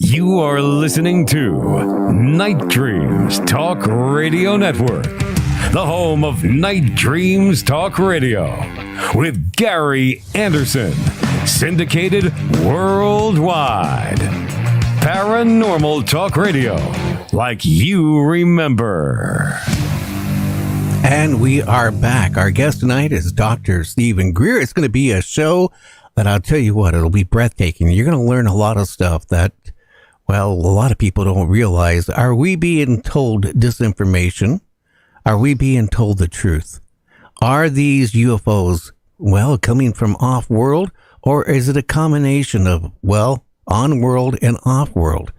You are listening to Night Dreams Talk Radio Network, the home of Night Dreams Talk Radio, with Gary Anderson, syndicated worldwide. Paranormal Talk Radio, like you remember. And we are back. Our guest tonight is Dr. Stephen Greer. It's going to be a show that I'll tell you what, it'll be breathtaking. You're going to learn a lot of stuff that, well, a lot of people don't realize. Are we being told disinformation? Are we being told the truth? Are these UFOs, well, coming from off-world, or is it a combination of, well, on-world and off-world?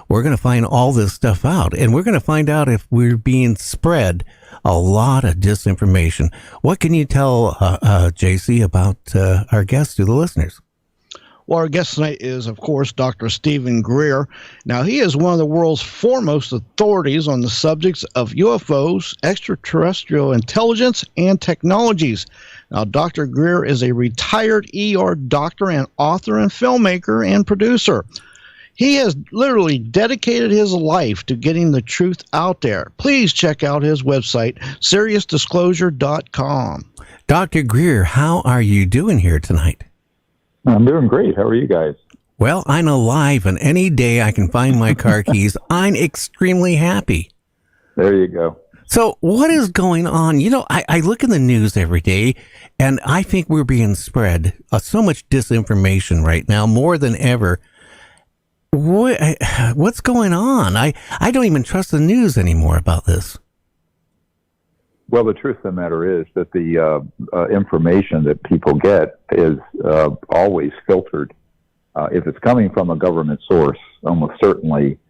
We're going to find all this stuff out, and we're going to find out if we're being spread a lot of disinformation. What can you tell, JC, about our guest to the listeners? Well, our guest tonight is, of course, Dr. Stephen Greer. Now, he is one of the world's foremost authorities on the subjects of UFOs, extraterrestrial intelligence, and technologies. Now, Dr. Greer is a retired ER doctor and author and filmmaker and producer. He has literally dedicated his life to getting the truth out there. Please check out his website, SeriousDisclosure.com. Dr. Greer, how are you doing here tonight? I'm doing great. How are you guys? Well, I'm alive, and any day I can find my car keys, I'm extremely happy. There you go. So what is going on? You know, I look in the news every day, and I think we're being spread so much disinformation right now, more than ever. What's going on? I don't even trust the news anymore about this. Well, the truth of the matter is that the information that people get is always filtered. If it's coming from a government source, almost certainly,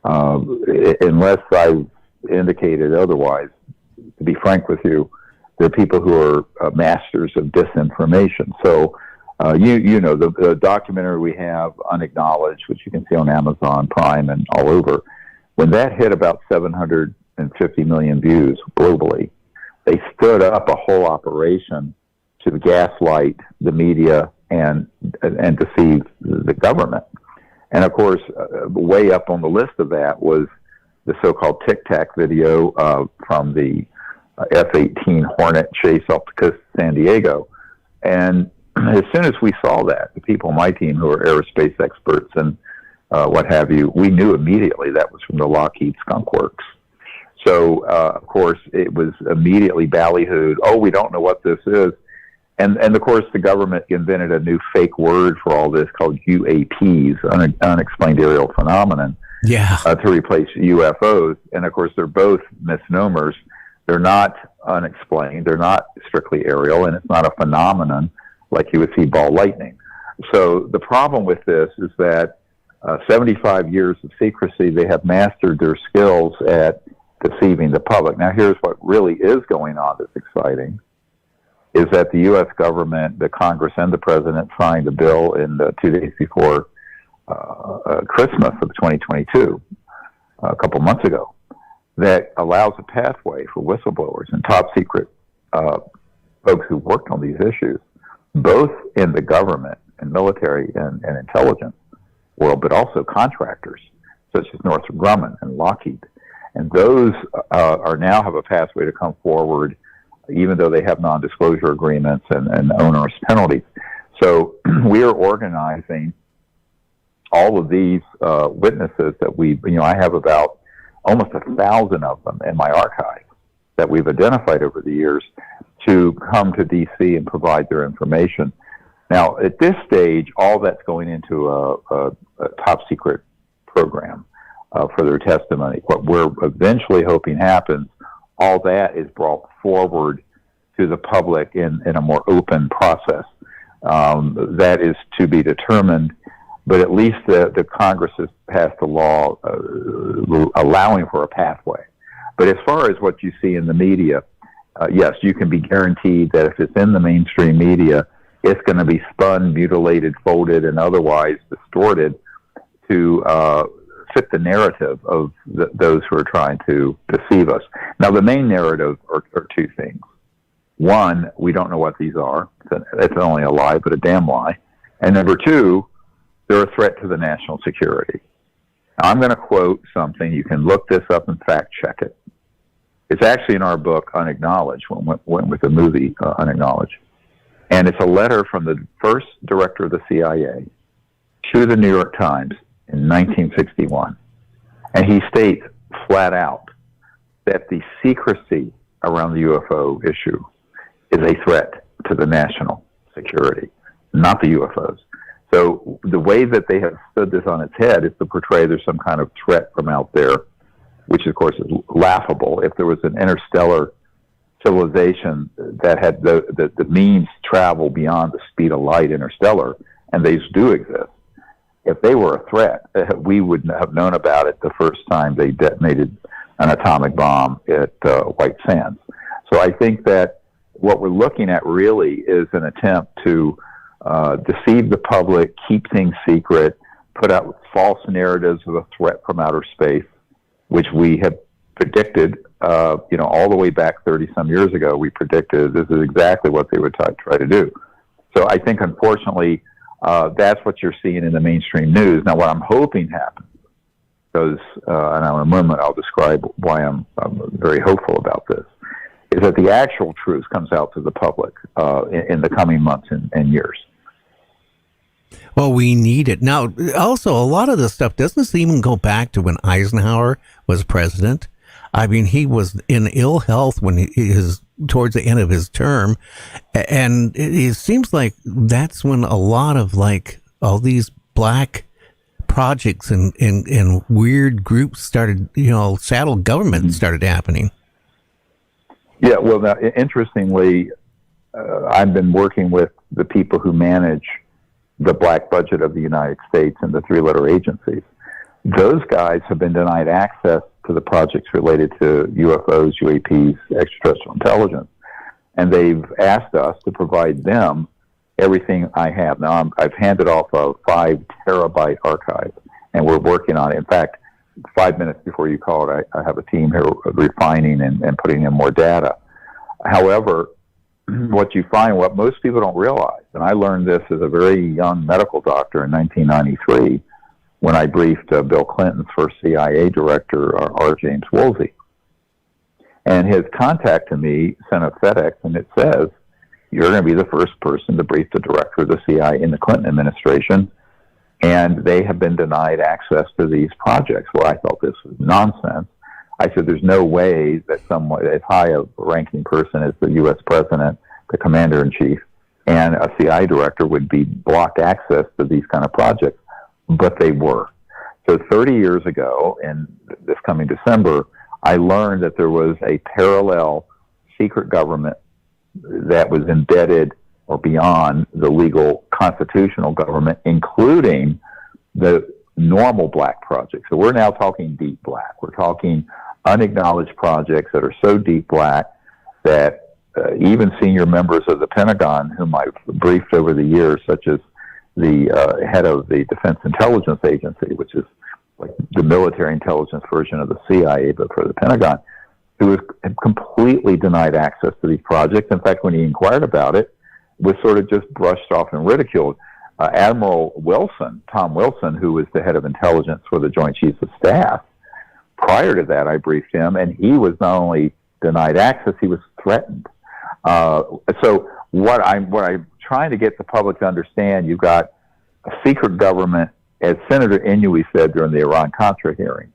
unless I've indicated otherwise, to be frank with you, there are people who are masters of disinformation. So, you know, the documentary we have, Unacknowledged, which you can see on Amazon Prime and all over, when that hit about 750 million views globally, they stood up a whole operation to gaslight the media and deceive the government. And of course, way up on the list of that was the so-called Tic Tac video from the F-18 Hornet chase off the coast of San Diego. And as soon as we saw that, the people on my team who are aerospace experts and what have you, we knew immediately that was from the Lockheed Skunk Works. So, of course, it was immediately ballyhooed, oh, we don't know what this is. And of course, the government invented a new fake word for all this called UAPs, unexplained aerial phenomenon, to replace UFOs. And, of course, they're both misnomers. They're not unexplained. They're not strictly aerial, and it's not a phenomenon like you would see ball lightning. So the problem with this is that 75 years of secrecy, they have mastered their skills at deceiving the public. Now, here's what really is going on that's exciting, is that the U.S. government, the Congress, and the President signed a bill in the 2 days before Christmas of 2022, a couple months ago, that allows a pathway for whistleblowers and top secret folks who worked on these issues, both in the government and military and intelligence world, but also contractors such as Northrop Grumman and Lockheed. And those are now have a pathway to come forward, even though they have non-disclosure agreements and onerous penalties. So we are organizing all of these witnesses that I have about almost 1,000 of them in my archive that we've identified over the years to come to D.C. and provide their information. Now, at this stage, all that's going into a top secret program for their testimony. What we're eventually hoping happens, all that is brought forward to the public in a more open process. That is to be determined, but at least the Congress has passed a law allowing for a pathway. But as far as what you see in the media, yes, you can be guaranteed that if it's in the mainstream media, it's going to be spun, mutilated, folded, and otherwise distorted to fit the narrative of those who are trying to deceive us. Now, the main narrative are two things. One, we don't know what these are. It's only a lie, but a damn lie. And number two, they're a threat to the national security. Now, I'm going to quote something. You can look this up and fact check it. It's actually in our book, Unacknowledged, went with the movie Unacknowledged. And it's a letter from the first director of the CIA to the New York Times in 1961. And he states flat out that the secrecy around the UFO issue is a threat to the national security, not the UFOs. So the way that they have stood this on its head is to portray there's some kind of threat from out there, which of course is laughable. If there was an interstellar civilization that had the means to travel beyond the speed of light, interstellar, and these do exist, if they were a threat, we would have known about it the first time they detonated an atomic bomb at White Sands. So I think that what we're looking at really is an attempt to deceive the public, keep things secret, put out false narratives of a threat from outer space, which we have predicted, all the way back 30-some years ago. We predicted this is exactly what they would try to do. So I think, unfortunately, that's what you're seeing in the mainstream news. Now, what I'm hoping happens, because, and in a moment I'll describe why I'm very hopeful about this, is that the actual truth comes out to the public in the coming months and years. Well, we need it. Now, also, a lot of this stuff doesn't even go back to when Eisenhower was president. I mean, he was in ill health when he was towards the end of his term. And it seems like that's when a lot of, like, all these black projects and weird groups started, shadow government started happening. Yeah, well, now, interestingly, I've been working with the people who manage the black budget of the United States and the three-letter agencies. Those guys have been denied access to the projects related to UFOs, UAPs, extraterrestrial intelligence, and they've asked us to provide them everything I have. Now, I've handed off a 5-terabyte archive, and we're working on it. In fact, 5 minutes before you called, I have a team here refining and putting in more data. However, what you find, what most people don't realize, and I learned this as a very young medical doctor in 1993 when I briefed Bill Clinton's first CIA director, R. James Woolsey. And his contact to me sent a FedEx, and it says, you're going to be the first person to brief the director of the CIA in the Clinton administration, and they have been denied access to these projects. Well, I thought this was nonsense. I said, there's no way that someone as high a ranking person as the U.S. president, the commander-in-chief, and a CIA director would be blocked access to these kind of projects, but they were. So 30 years ago, in this coming December, I learned that there was a parallel secret government that was embedded or beyond the legal constitutional government, including the normal black projects. So we're now talking deep black. We're talking unacknowledged projects that are so deep black that even senior members of the Pentagon, whom I've briefed over the years, such as the head of the Defense Intelligence Agency, which is like the military intelligence version of the CIA, but for the Pentagon, who was completely denied access to these projects. In fact, when he inquired about it, was sort of just brushed off and ridiculed. Admiral Wilson, Tom Wilson, who was the head of intelligence for the Joint Chiefs of Staff, prior to that, I briefed him, and he was not only denied access, he was threatened. So what I'm trying to get the public to understand, you've got a secret government, as Senator Inouye said during the Iran-Contra hearing.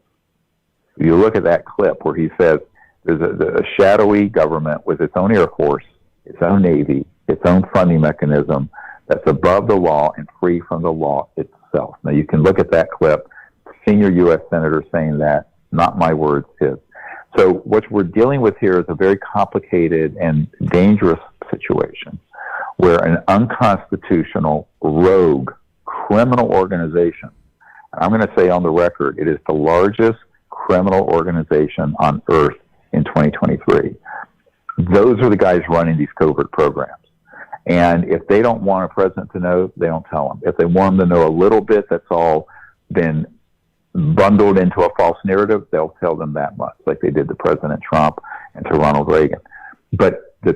You look at that clip where he says there's a shadowy government with its own Air Force, its own Navy, its own funding mechanism that's above the law and free from the law itself. Now, you can look at that clip. Senior U.S. Senator saying that, not my words, his. So what we're dealing with here is a very complicated and dangerous situation where an unconstitutional, rogue, criminal organization, and I'm going to say on the record, it is the largest criminal organization on earth in 2023. Those are the guys running these covert programs. And if they don't want a president to know, they don't tell them. If they want them to know a little bit, that's all been bundled into a false narrative, they'll tell them that much, like they did to President Trump and to Ronald Reagan. But the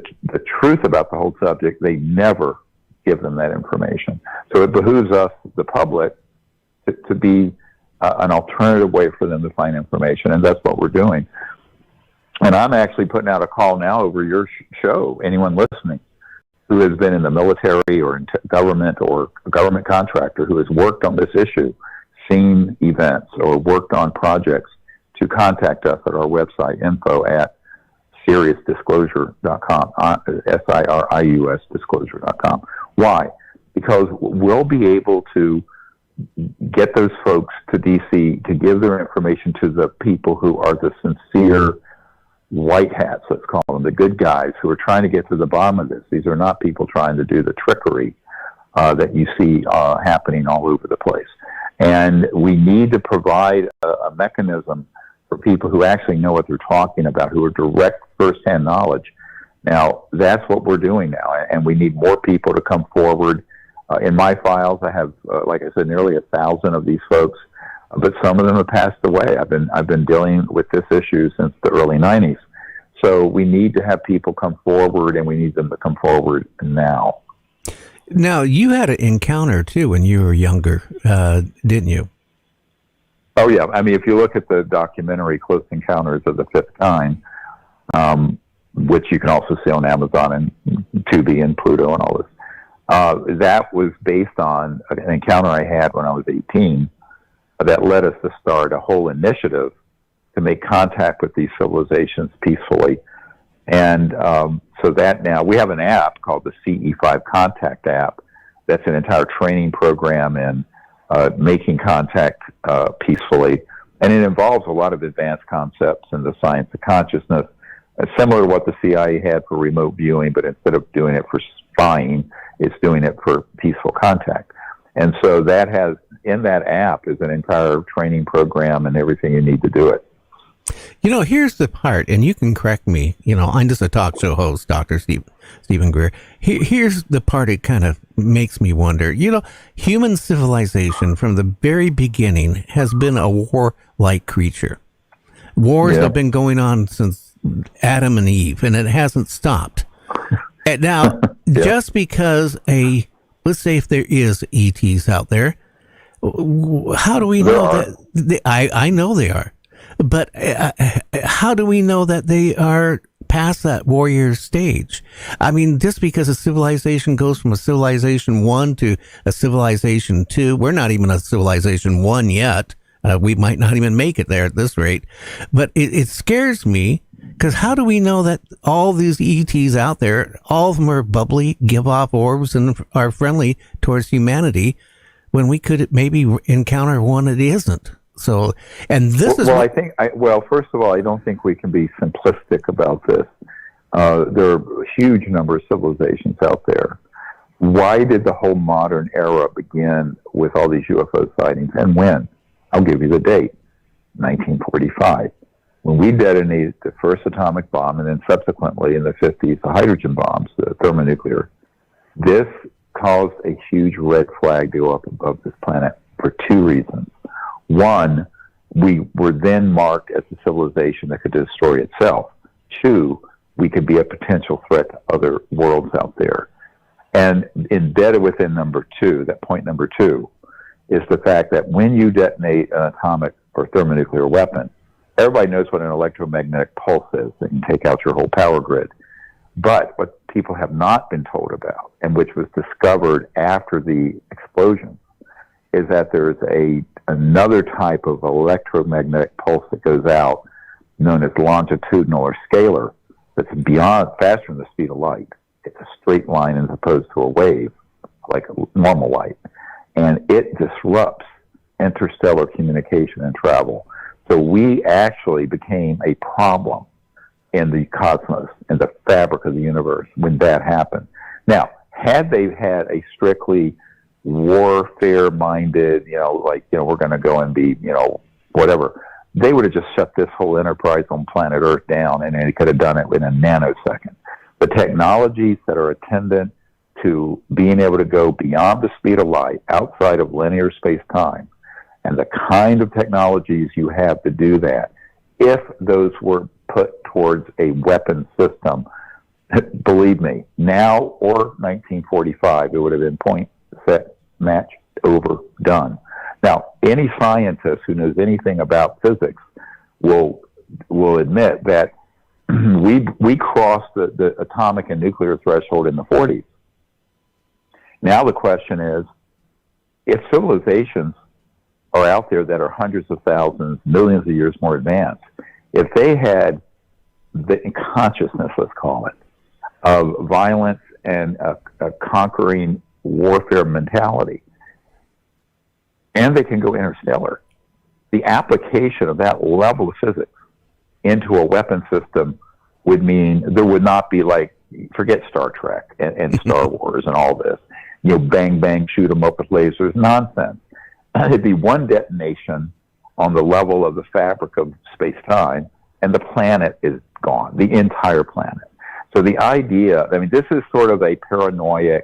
truth about the whole subject, they never give them that information. So it behooves us, the public, to be an alternative way for them to find information, and that's what we're doing. And I'm actually putting out a call now over your show, anyone listening who has been in the military or in government or a government contractor who has worked on this issue, seen events, or worked on projects, to contact us at our website, info@SiriusDisclosure.com, SIRIUS disclosure.com. Why? Because we'll be able to get those folks to DC to give their information to the people who are the sincere white hats, let's call them, the good guys who are trying to get to the bottom of this. These are not people trying to do the trickery that you see happening all over the place. And we need to provide a mechanism for people who actually know what they're talking about, who are direct firsthand knowledge. Now, that's what we're doing now, and we need more people to come forward. In my files, I have, like I said, nearly 1,000 of these folks, but some of them have passed away. I've been dealing with this issue since the early 90s. So we need to have people come forward, and we need them to come forward now. Now, you had an encounter, too, when you were younger, didn't you? Oh, yeah. I mean, if you look at the documentary Close Encounters of the Fifth Kind, which you can also see on Amazon and Tubi and Pluto and all this, that was based on an encounter I had when I was 18 that led us to start a whole initiative to make contact with these civilizations peacefully. And so that now we have an app called the CE5 Contact app. That's an entire training program in making contact peacefully. And it involves a lot of advanced concepts in the science of consciousness, similar to what the CIA had for remote viewing, but instead of doing it for spying, it's doing it for peaceful contact. And so that has, in that app, is an entire training program and everything you need to do it. You know, here's the part, and you can correct me. You know, I'm just a talk show host, Dr. Stephen Greer. Here's the part it kind of makes me wonder. You know, human civilization from the very beginning has been a warlike creature. Wars have been going on since Adam and Eve, and it hasn't stopped. And now, just because let's say if there is ETs out there, how do we know that? I know they are. But how do we know that they are past that warrior stage? I mean, just because a civilization goes from a civilization 1 to a civilization 2, we're not even a civilization 1 yet. We might not even make it there at this rate. But it scares me, because how do we know that all these ETs out there, all of them are bubbly, give off orbs, and are friendly towards humanity, when we could maybe encounter one that isn't? So, and this is... Well, first of all, I don't think we can be simplistic about this. There are a huge number of civilizations out there. Why did the whole modern era begin with all these UFO sightings, and when? I'll give you the date, 1945, when we detonated the first atomic bomb, and then subsequently in the 50s, the hydrogen bombs, the thermonuclear. This caused a huge red flag to go up above this planet for two reasons. One, we were then marked as a civilization that could destroy itself. Two, we could be a potential threat to other worlds out there. And embedded within number two, that point number two, is the fact that when you detonate an atomic or thermonuclear weapon, everybody knows what an electromagnetic pulse is, that can take out your whole power grid. But what people have not been told about, and which was discovered after the explosion, is that there's another type of electromagnetic pulse that goes out, known as longitudinal or scalar, that's faster than the speed of light. It's a straight line as opposed to a wave, like normal light. And it disrupts interstellar communication and travel. So we actually became a problem in the cosmos, in the fabric of the universe, when that happened. Now, had they had a strictly warfare-minded, we're going to go and be, whatever, they would have just shut this whole enterprise on planet Earth down, and they could have done it in a nanosecond. The technologies that are attendant to being able to go beyond the speed of light, outside of linear space-time, and the kind of technologies you have to do that, if those were put towards a weapon system, believe me, now or 1945, it would have been point, set, match, over, done. Now, any scientist who knows anything about physics will admit that we crossed the atomic and nuclear threshold in the 40s. Now the question is, if civilizations are out there that are hundreds of thousands, millions of years more advanced, if they had the consciousness, let's call it, of violence and a conquering warfare mentality, and they can go interstellar, the application of that level of physics into a weapon system would mean there would not be, like, forget Star Trek and Star Wars and all this, bang, bang, shoot them up with lasers, nonsense. It'd be one detonation on the level of the fabric of space-time, and the planet is gone, the entire planet. So the idea, this is sort of a paranoid,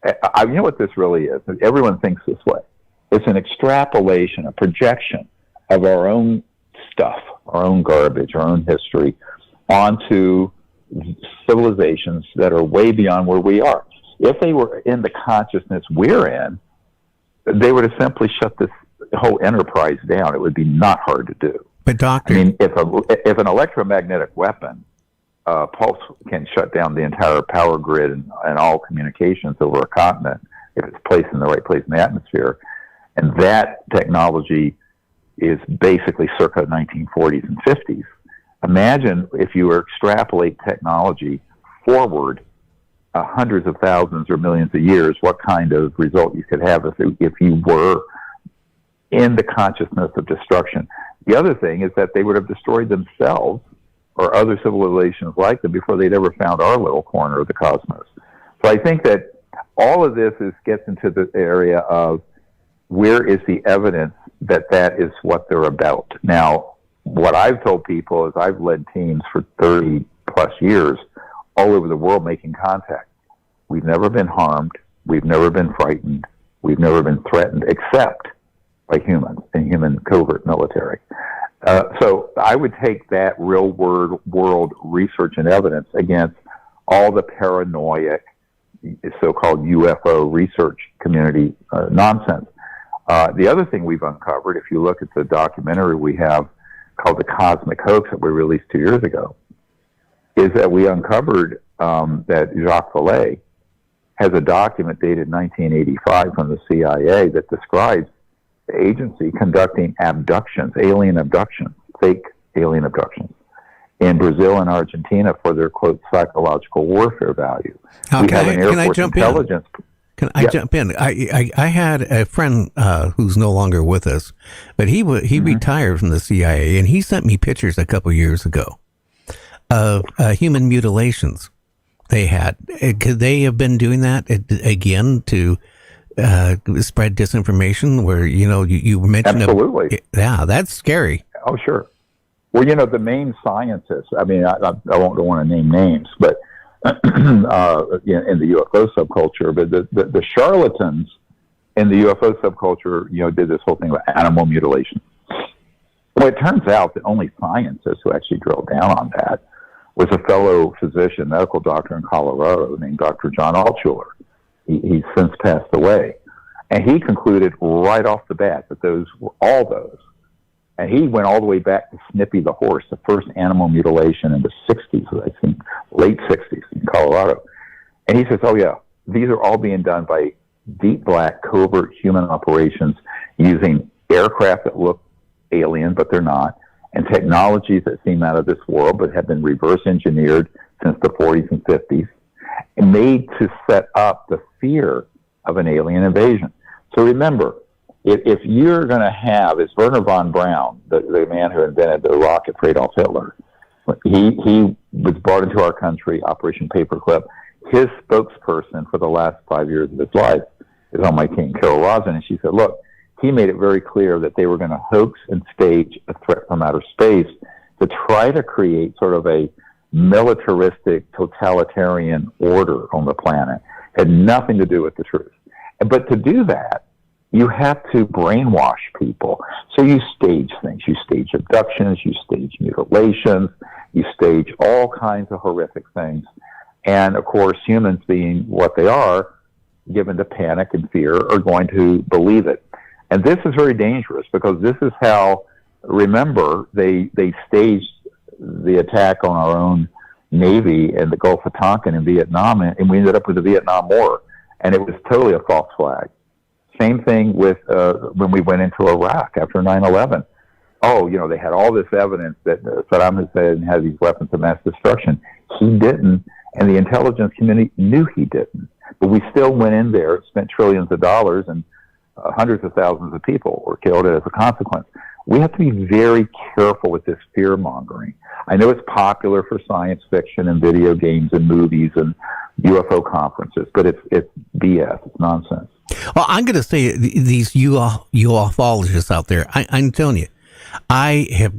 you know what this really is? Everyone thinks this way. It's an extrapolation, a projection of our own stuff, our own garbage, our own history, onto civilizations that are way beyond where we are. If they were in the consciousness we're in, they would have simply shut this whole enterprise down. It would be not hard to do. But doctor, if an electromagnetic weapon pulse can shut down the entire power grid and all communications over a continent, if it's placed in the right place in the atmosphere, and that technology is basically circa 1940s and 50s. Imagine if you were extrapolate technology forward hundreds of thousands or millions of years, what kind of result you could have if you were in the consciousness of destruction. The other thing is that they would have destroyed themselves or other civilizations like them before they'd ever found our little corner of the cosmos. So I think that all of this gets into the area of where is the evidence that is what they're about. Now, what I've told people is I've led teams for 30 plus years all over the world making contact. We've never been harmed. We've never been frightened. We've never been threatened, except by humans and human covert military. So I would take that real world research and evidence against all the paranoid, so-called UFO research community nonsense. The other thing we've uncovered, if you look at the documentary we have called The Cosmic Hoax that we released 2 years ago, is that we uncovered that Jacques Vallée has a document dated 1985 from the CIA that describes the agency conducting abductions, alien abductions, fake alien abductions, in Brazil and Argentina for their, quote, psychological warfare value. Can I jump in? Can I jump in? I had a friend who's no longer with us, but he retired from the CIA, and he sent me pictures a couple years ago of human mutilations they had. Could they have been doing that again to spread disinformation? Where you mentioned absolutely, yeah, that's scary. Oh, sure. Well, the main scientists. I won't go on to name names, but in the UFO subculture, but the charlatans in the UFO subculture, did this whole thing with animal mutilation. Well, it turns out that only scientists who actually drilled down on that was a fellow physician, medical doctor in Colorado named Dr. John Altshuler. He's since passed away. And he concluded right off the bat that those were all those. And he went all the way back to Snippy the horse, the first animal mutilation in the 60s, I think, late 60s in Colorado. And he says, oh, yeah, these are all being done by deep black covert human operations using aircraft that look alien, but they're not, and technologies that seem out of this world but have been reverse engineered since the 40s and 50s, and made to set up the fear of an alien invasion. So remember, if you're going to have, it's Werner von Braun, the man who invented the rocket for Adolf Hitler. He was brought into our country, Operation Paperclip. His spokesperson for the last 5 years of his life is on my team, Carol Rosen, and she said, look, he made it very clear that they were going to hoax and stage a threat from outer space to try to create sort of a militaristic, totalitarian order on the planet. Had nothing to do with the truth. But to do that, you have to brainwash people. So you stage things. You stage abductions, you stage mutilations, you stage all kinds of horrific things. And, of course, humans being what they are, given to panic and fear, are going to believe it. And this is very dangerous because this is how, remember, they staged the attack on our own Navy in the Gulf of Tonkin in Vietnam, and we ended up with the Vietnam War. And it was totally a false flag. Same thing with when we went into Iraq after 9/11. Oh, they had all this evidence that Saddam Hussein had these weapons of mass destruction. He didn't, and the intelligence community knew he didn't. But we still went in there, spent trillions of dollars, and hundreds of thousands of people were killed as a consequence. We have to be very careful with this fear-mongering. I know it's popular for science fiction and video games and movies and UFO conferences, but it's BS. It's nonsense. Well, I'm going to say these ufologists out there, I'm telling you, I have,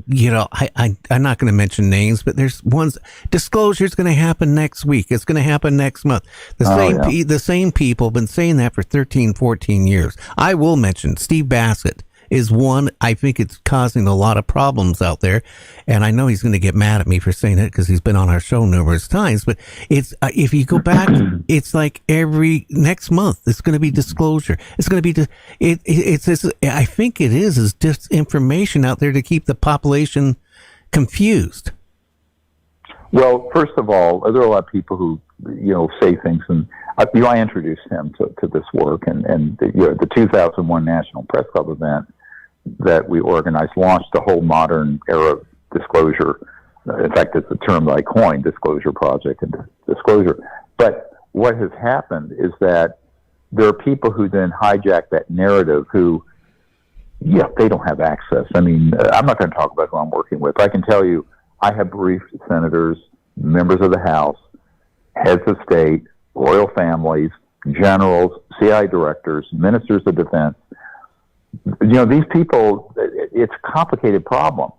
I'm not going to mention names, but there's ones, disclosure is going to happen next week. It's going to happen next month. The same people have been saying that for 13, 14 years. I will mention Steve Bassett is one. I think it's causing a lot of problems out there. And I know he's going to get mad at me for saying it because he's been on our show numerous times. But it's if you go back, it's like every next month, it's going to be disclosure. It's going to be, I think it is disinformation out there to keep the population confused. Well, first of all, there are a lot of people who, say things, and I introduced him to this work, and the 2001 National Press Club event that we organized launched the whole modern era of disclosure. In fact, it's a term that I coined, disclosure project and disclosure. But what has happened is that there are people who then hijack that narrative who, they don't have access. I mean, I'm not going to talk about who I'm working with. I can tell you, I have briefed senators, members of the House, heads of state, royal families, generals, CIA directors, ministers of defense. These people, it's a complicated problem.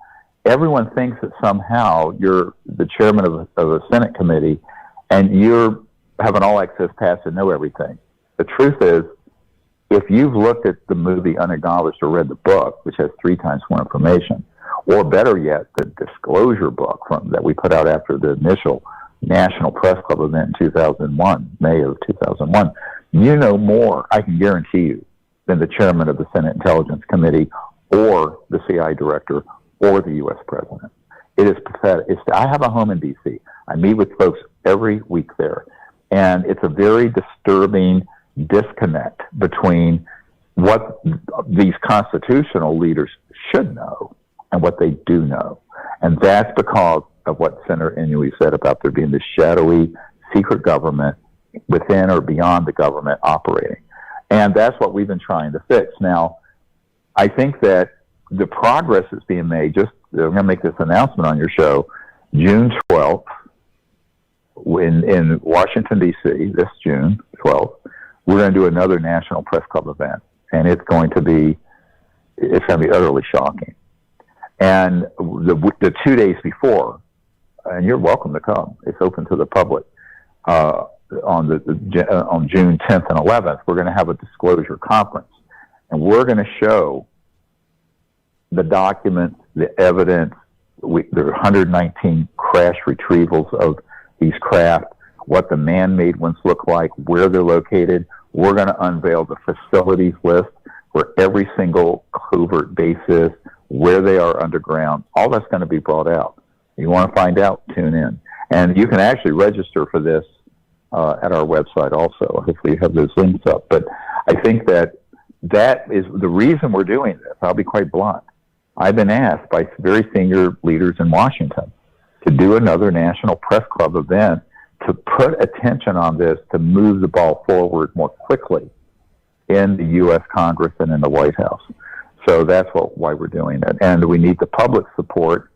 Everyone thinks that somehow you're the chairman of a Senate committee and you have an all-access pass and know everything. The truth is, if you've looked at the movie Unacknowledged or read the book, which has 3 times more information, or better yet, the disclosure book that we put out after the initial National Press Club event in 2001, May of 2001, you know more, I can guarantee you, than the chairman of the Senate Intelligence Committee or the CIA director or the U.S. president. It is pathetic. I have a home in D.C. I meet with folks every week there, and it's a very disturbing disconnect between what these constitutional leaders should know and what they do know. And that's because of what Senator Inouye said about there being this shadowy, secret government within or beyond the government operating. And that's what we've been trying to fix. Now, I think that the progress that's being made, I'm going to make this announcement on your show, June 12th, in Washington, D.C., this June 12th, we're going to do another National Press Club event. And it's going to be utterly shocking. And the 2 days before, and you're welcome to come, it's open to the public, on June 10th and 11th, we're going to have a disclosure conference. And we're going to show the documents, the evidence. There are 119 crash retrievals of these craft, what the man-made ones look like, where they're located. We're going to unveil the facilities list where every single covert base is, where they are underground. All that's going to be brought out. You want to find out, tune in. And you can actually register for this at our website also. Hopefully you have those links up. But I think that is the reason we're doing this. I'll be quite blunt. I've been asked by very senior leaders in Washington to do another National Press Club event to put attention on this, to move the ball forward more quickly in the U.S. Congress and in the White House. So that's why we're doing it. And we need the public support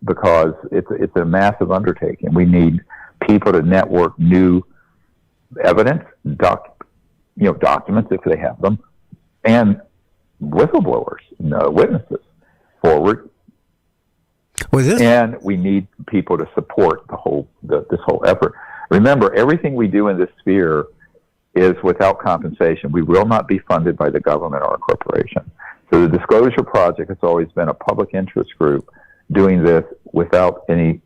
because it's a massive undertaking. We need people to network new evidence, documents if they have them, and whistleblowers, witnesses forward. And we need people to support this whole effort. Remember, everything we do in this sphere is without compensation. We will not be funded by the government or a corporation. So the Disclosure Project has always been a public interest group doing this without any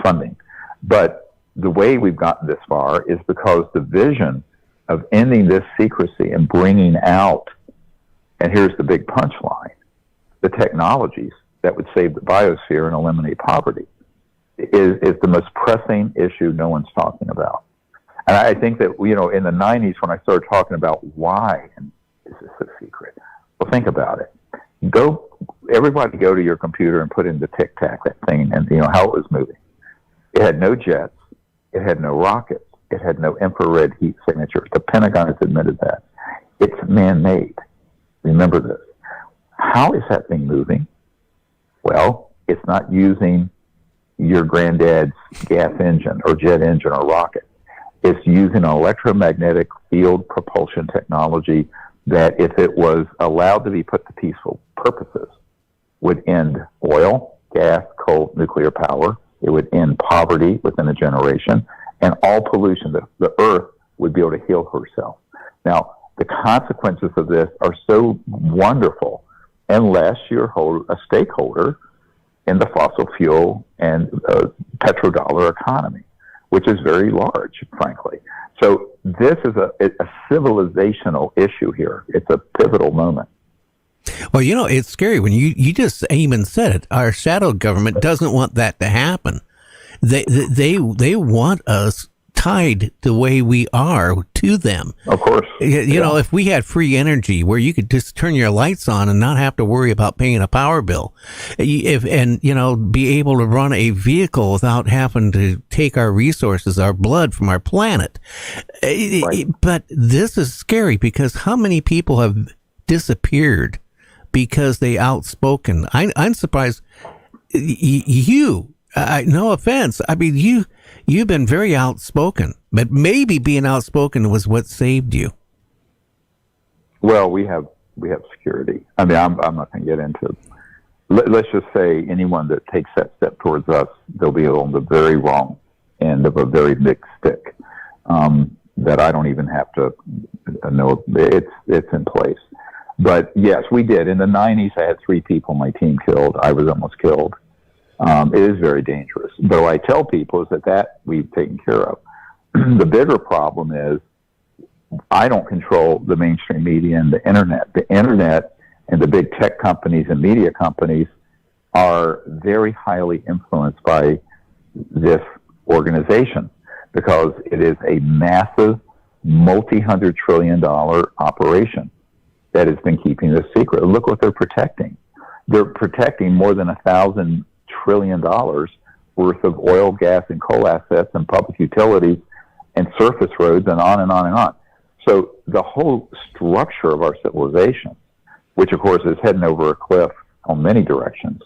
funding. But the way we've gotten this far is because the vision of ending this secrecy and bringing out And here's the big punchline. The technologies that would save the biosphere and eliminate poverty is the most pressing issue no one's talking about. And I think that, in the 90s, when I started talking about why is this a secret? Well, think about it. Everybody go to your computer and put in the tic-tac, that thing, and how it was moving. It had no jets. It had no rockets. It had no infrared heat signatures. The Pentagon has admitted that. It's man-made. Remember this. How is that thing moving? Well, it's not using your granddad's gas engine or jet engine or rocket. It's using an electromagnetic field propulsion technology that, if it was allowed to be put to peaceful purposes, would end oil, gas, coal, nuclear power. It would end poverty within a generation, and all pollution. The Earth would be able to heal herself. Now, the consequences of this are so wonderful unless you're a stakeholder in the fossil fuel and petrodollar economy, which is very large, frankly. So this is a civilizational issue here. It's a pivotal moment. Well, it's scary when you just even said it. Our shadow government doesn't want that to happen. They want us tied the way we are to them. Of course. If we had free energy where you could just turn your lights on and not have to worry about paying a power bill, be able to run a vehicle without having to take our resources, our blood from our planet. Right. But this is scary because how many people have disappeared because they outspoken? I'm surprised you, no offense. I mean, you've been very outspoken, but maybe being outspoken was what saved you. Well, we have security. I mean, I'm not going to get into. Let's just say anyone that takes that step towards us, they'll be on the very wrong end of a very big stick that I don't even have to know. It's in place. But yes, we did. In the 90s, I had 3 people on my team killed. I was almost killed. It is very dangerous. But what I tell people is that we've taken care of. The bigger problem is I don't control the mainstream media and the internet. The internet and the big tech companies and media companies are very highly influenced by this organization because it is a massive multi-$100 trillion operation that has been keeping this secret. Look what they're protecting. They're protecting more than $1,000 trillion worth of oil, gas, and coal assets and public utilities and surface roads and on and on and on. So the whole structure of our civilization, which of course is heading over a cliff on many directions,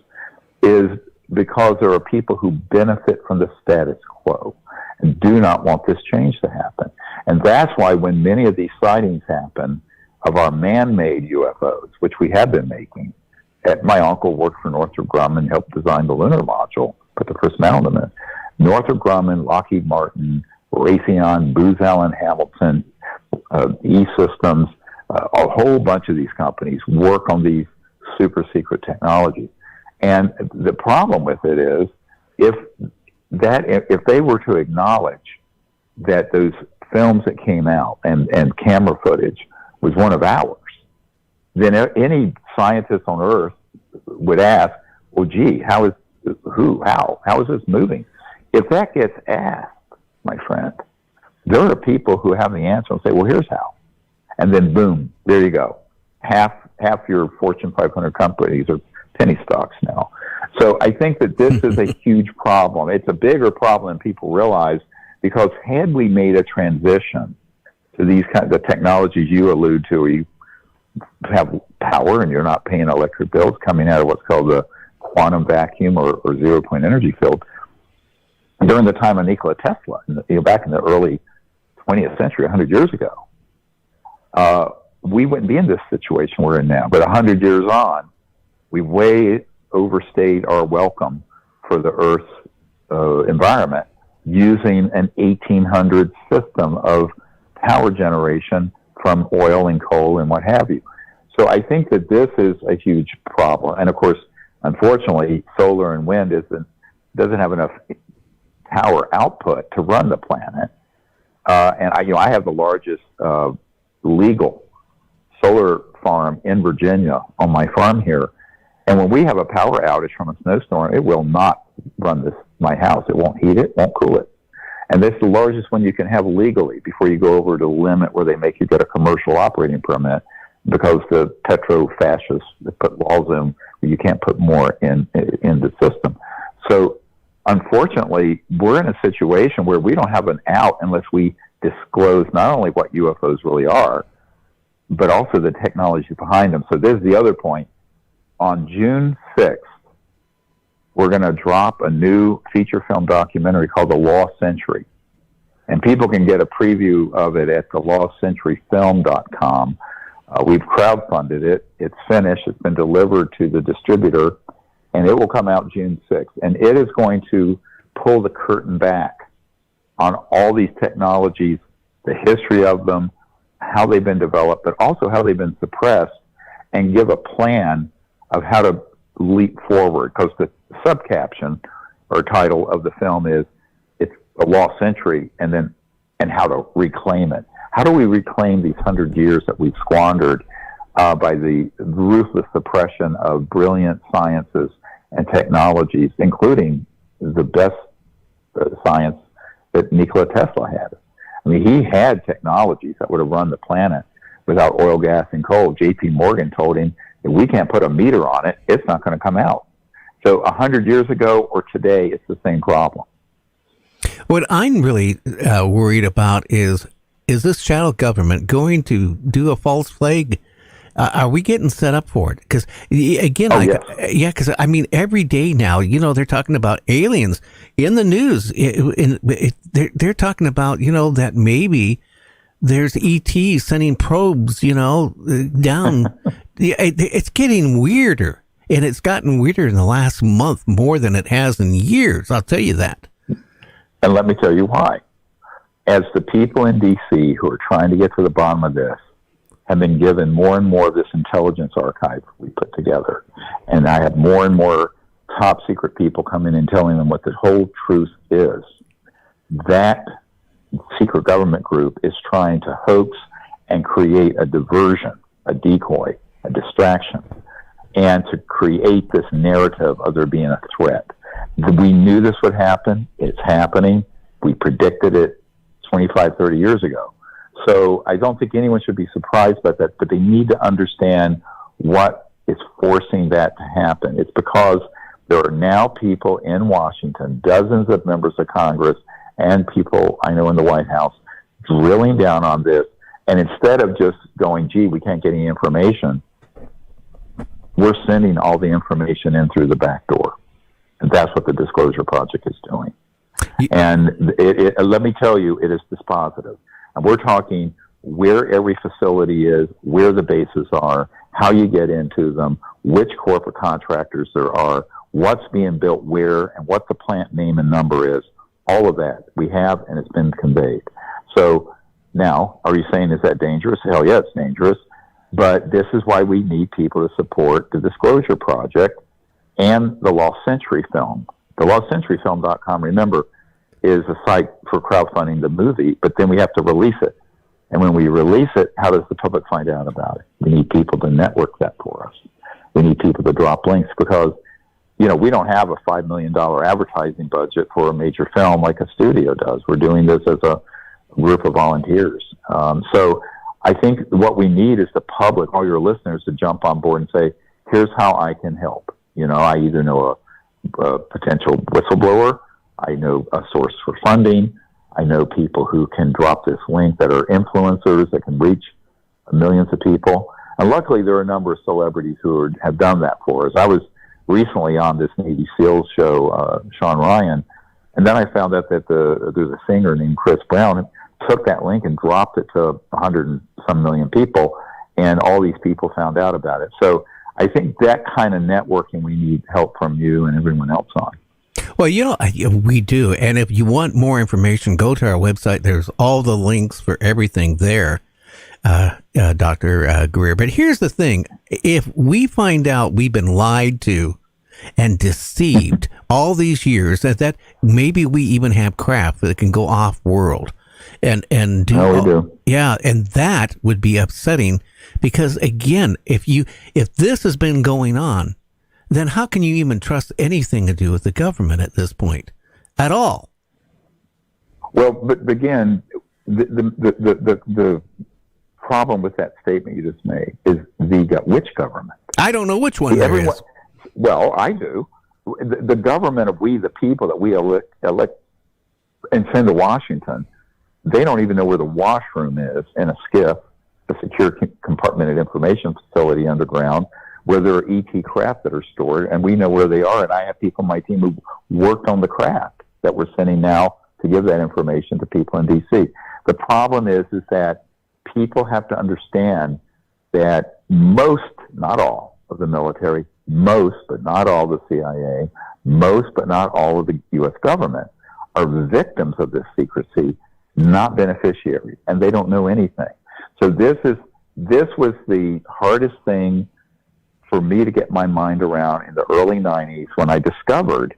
is because there are people who benefit from the status quo and do not want this change to happen. And that's why when many of these sightings happen of our man-made UFOs, which we have been making, my uncle worked for Northrop Grumman, helped design the lunar module, put the first man on the moon. Northrop Grumman, Lockheed Martin, Raytheon, Booz Allen Hamilton, E-Systems, a whole bunch of these companies work on these super secret technologies. And the problem with it is if they were to acknowledge that those films that came out and camera footage was one of ours, then any scientist on Earth would ask, well, gee, how is this moving? If that gets asked, my friend, there are people who have the answer and say, well, here's how. And then boom, there you go. Half your Fortune 500 companies are penny stocks now. So I think that this is a huge problem. It's a bigger problem than people realize, because had we made a transition to these kinds of technologies you allude to, where you have power and you're not paying electric bills coming out of what's called the quantum vacuum or zero-point energy field. During the time of Nikola Tesla, back in the early 20th century, 100 years ago, we wouldn't be in this situation we're in now. But 100 years on, we way overstayed our welcome for the Earth's environment using an 1800 system of power generation from oil and coal and what have you. So I think that this is a huge problem. And of course, unfortunately, solar and wind doesn't have enough power output to run the planet. And I have the largest legal solar farm in Virginia on my farm here. And when we have a power outage from a snowstorm, it will not run my house. It won't heat it, won't cool it. And this is the largest one you can have legally before you go over to the limit where they make you get a commercial operating permit, because the petro-fascists put laws in where you can't put more in the system. So unfortunately, we're in a situation where we don't have an out unless we disclose not only what UFOs really are, but also the technology behind them. So there's the other point. On June 6th, we're going to drop a new feature film documentary called The Lost Century. And people can get a preview of it at thelostcenturyfilm.com. We've crowdfunded it. It's finished. It's been delivered to the distributor, and it will come out June 6th. And it is going to pull the curtain back on all these technologies, the history of them, how they've been developed, but also how they've been suppressed, and give a plan of how to leap forward. Because the subcaption or title of the film is, it's a lost century, and how to reclaim it. How do we reclaim these 100 years that we've squandered by the ruthless suppression of brilliant sciences and technologies, including the best science that Nikola Tesla had? I mean, he had technologies that would have run the planet without oil, gas, and coal. J.P. Morgan told him, if we can't put a meter on it, it's not going to come out. So 100 years ago or today, it's the same problem. What I'm really worried about is this shadow government going to do a false flag? Are we getting set up for it? Because again, because I mean, every day now, they're talking about aliens in the news. They're talking about, that maybe there's ET sending probes, down. It's getting weirder, and it's gotten weirder in the last month more than it has in years. I'll tell you that. And let me tell you why. As the people in D.C. who are trying to get to the bottom of this have been given more and more of this intelligence archive we put together, and I have more and more top secret people come in and telling them what the whole truth is, that secret government group is trying to hoax and create a diversion, a decoy, a distraction, and to create this narrative of there being a threat. We knew this would happen. It's happening. We predicted it 25, 30 years ago. So I don't think anyone should be surprised by that, but they need to understand what is forcing that to happen. It's because there are now people in Washington, dozens of members of Congress, and people I know in the White House, drilling down on this. And instead of just going, gee, we can't get any information, we're sending all the information in through the back door. And that's what the Disclosure Project is doing. And let me tell you, it is dispositive. And we're talking where every facility is, where the bases are, how you get into them, which corporate contractors there are, what's being built where, and what the plant name and number is. All of that we have, and it's been conveyed. So now, are you saying, is that dangerous? Hell yeah, it's dangerous. But this is why we need people to support the Disclosure Project and the Lost Century film. The lostcenturyfilm.com, remember, is a site for crowdfunding the movie, but then we have to release it. And when we release it, how does the public find out about it? We need people to network that for us. We need people to drop links because, we don't have a $5 million advertising budget for a major film like a studio does. We're doing this as a group of volunteers. So I think what we need is the public, all your listeners, to jump on board and say, here's how I can help. I either know a potential whistleblower, I know a source for funding, I know people who can drop this link that are influencers that can reach millions of people. And luckily, there are a number of celebrities who have done that for us. I was recently on this Navy SEALs show, Sean Ryan, and then I found out that there's a singer named Chris Brown who took that link and dropped it to 100 and some million people, and all these people found out about it. So I think that kind of networking we need help from you and everyone else on. Well, we do. And if you want more information, go to our website. There's all the links for everything there, Dr. Greer. But here's the thing. If we find out we've been lied to and deceived all these years, that maybe we even have craft that can go off-world, and do. No, we do. Yeah, and that would be upsetting because again, if this has been going on, then how can you even trust anything to do with the government at this point at all? Well, but again, the problem with that statement you just made is which government? I don't know which one there is. Well, I do. The government of we, the people that we elect and send to Washington, they don't even know where the washroom is in a SCIF, a secure compartmented information facility underground, where there are ET craft that are stored, and we know where they are. And I have people on my team who worked on the craft that we're sending now to give that information to people in D.C. The problem is that people have to understand that most, not all, of the military, most but not all of the CIA, most but not all of the U.S. government are victims of this secrecy, not beneficiaries, and they don't know anything. So this was the hardest thing for me to get my mind around in the early 90s when I discovered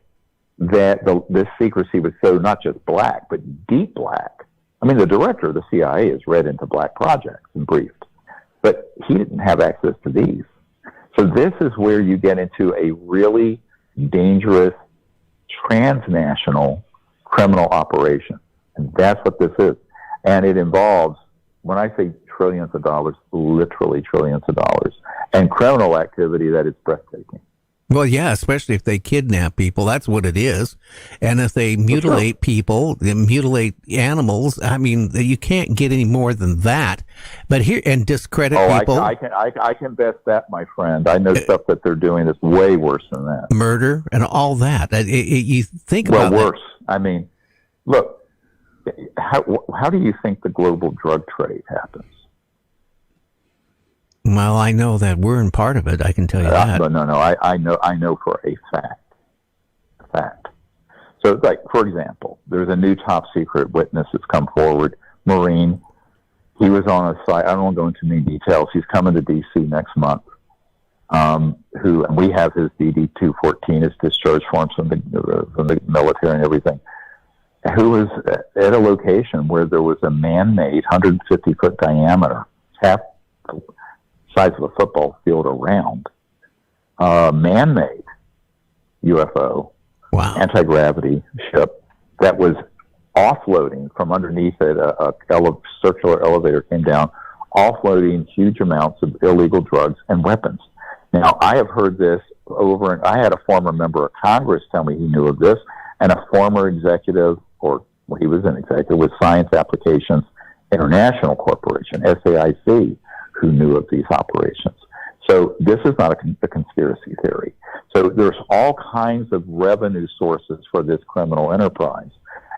that this secrecy was so not just black, but deep black. I mean, the director of the CIA is read into black projects and briefed, but he didn't have access to these. So this is where you get into a really dangerous transnational criminal operation. And that's what this is. And it involves, when I say trillions of dollars, literally trillions of dollars, and criminal activity that is breathtaking. Well, yeah, especially if they kidnap people, that's what it is. And if they mutilate people, they mutilate animals, I mean, you can't get any more than that. But here, and discredit people. I can bet that, my friend. I know stuff that they're doing that's way worse than that. Murder and all that. You think about worse. I mean, look, how do you think the global drug trade happens? Well, I know that we're in part of it. I can tell you that. No. I know for a fact. So, like, for example, there's a new top secret witness that's come forward, Marine. He was on a site. I don't want to go into many details. He's coming to D.C. next month. And we have his DD-214, his discharge forms from the military and everything. Who was at a location where there was a man-made 150-foot diameter, half the size of a football field around, man-made UFO, wow, anti-gravity ship that was offloading from underneath it. A circular elevator came down, offloading huge amounts of illegal drugs and weapons. Now, I have heard this over, and I had a former member of Congress tell me he knew of this, and a former executive, he was an executive with Science Applications International Corporation, SAIC, who knew of these operations. So this is not a conspiracy theory. So there's all kinds of revenue sources for this criminal enterprise,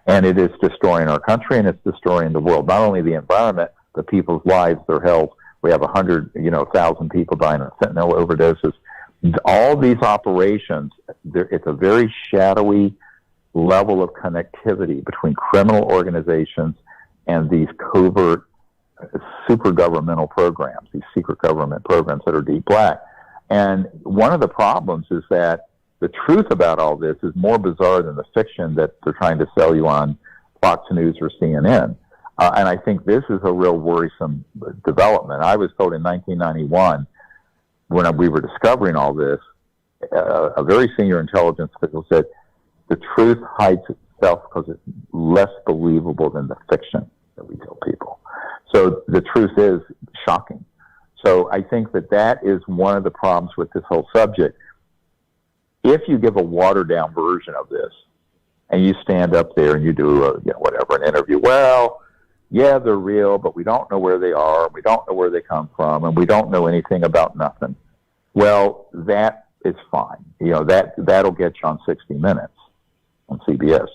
and it is destroying our country and it's destroying the world. Not only the environment, but people's lives, their health. We have 100,000 people dying of fentanyl overdoses. All these operations, it's a very shadowy level of connectivity between criminal organizations and these covert super governmental programs, these secret government programs that are deep black. And one of the problems is that the truth about all this is more bizarre than the fiction that they're trying to sell you on Fox News or CNN. And I think this is a real worrisome development. I was told in 1991, when we were discovering all this, a very senior intelligence official said, the truth hides itself because it's less believable than the fiction that we tell people. So the truth is shocking. So I think that is one of the problems with this whole subject. If you give a watered-down version of this, and you stand up there and you do an interview, well, yeah, they're real, but we don't know where they are, we don't know where they come from, and we don't know anything about nothing. Well, that is fine. That'll get you on 60 Minutes on CBS.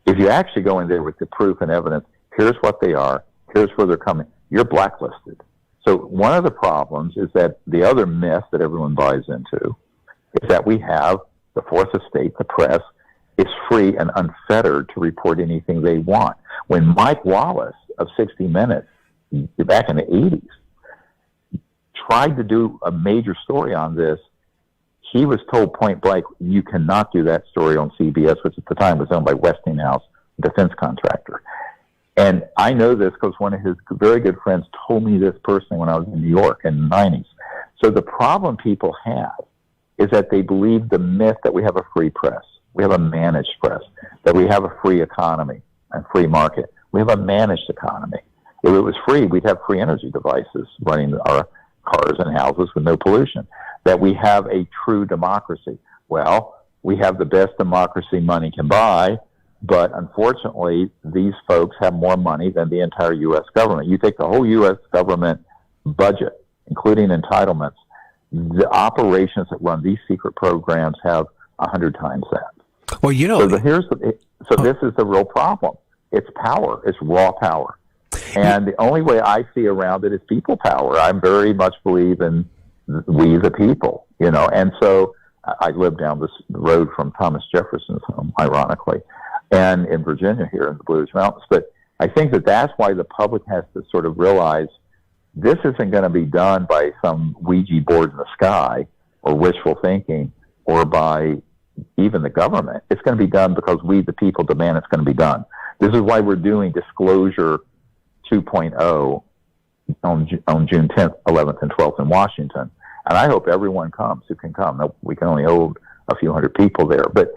If you actually go in there with the proof and evidence, here's what they are, here's where they're coming, you're blacklisted. So one of the problems is that the other myth that everyone buys into is that we have the fourth estate, the press, is free and unfettered to report anything they want. When Mike Wallace of 60 Minutes, back in the 80s, tried to do a major story on this, he was told point blank, you cannot do that story on CBS, which at the time was owned by Westinghouse, defense contractor. And I know this because one of his very good friends told me this personally when I was in New York in the 90s. So the problem people have is that they believe the myth that we have a free press, we have a managed press, that we have a free economy and free market. We have a managed economy. If it was free, we'd have free energy devices running our cars and houses with no pollution. That we have a true democracy. Well, we have the best democracy money can buy, but unfortunately, these folks have more money than the entire U.S. government. You take the whole U.S. government budget, including entitlements, the operations that run these secret programs have 100 times that. Well, you know, so this is the real problem. It's power. It's raw power. And the only way I see around it is people power. I very much believe in we the people, you know. And so I live down this road from Thomas Jefferson's home, ironically, and in Virginia here in the Blue Ridge Mountains. But I think that that's why the public has to sort of realize this isn't going to be done by some Ouija board in the sky or wishful thinking or by even the government. It's going to be done because we, the people, demand it's going to be done. This is why we're doing Disclosure 2.0 on June 10th, 11th, and 12th in Washington. And I hope everyone comes who can come. We can only hold a few hundred people there. But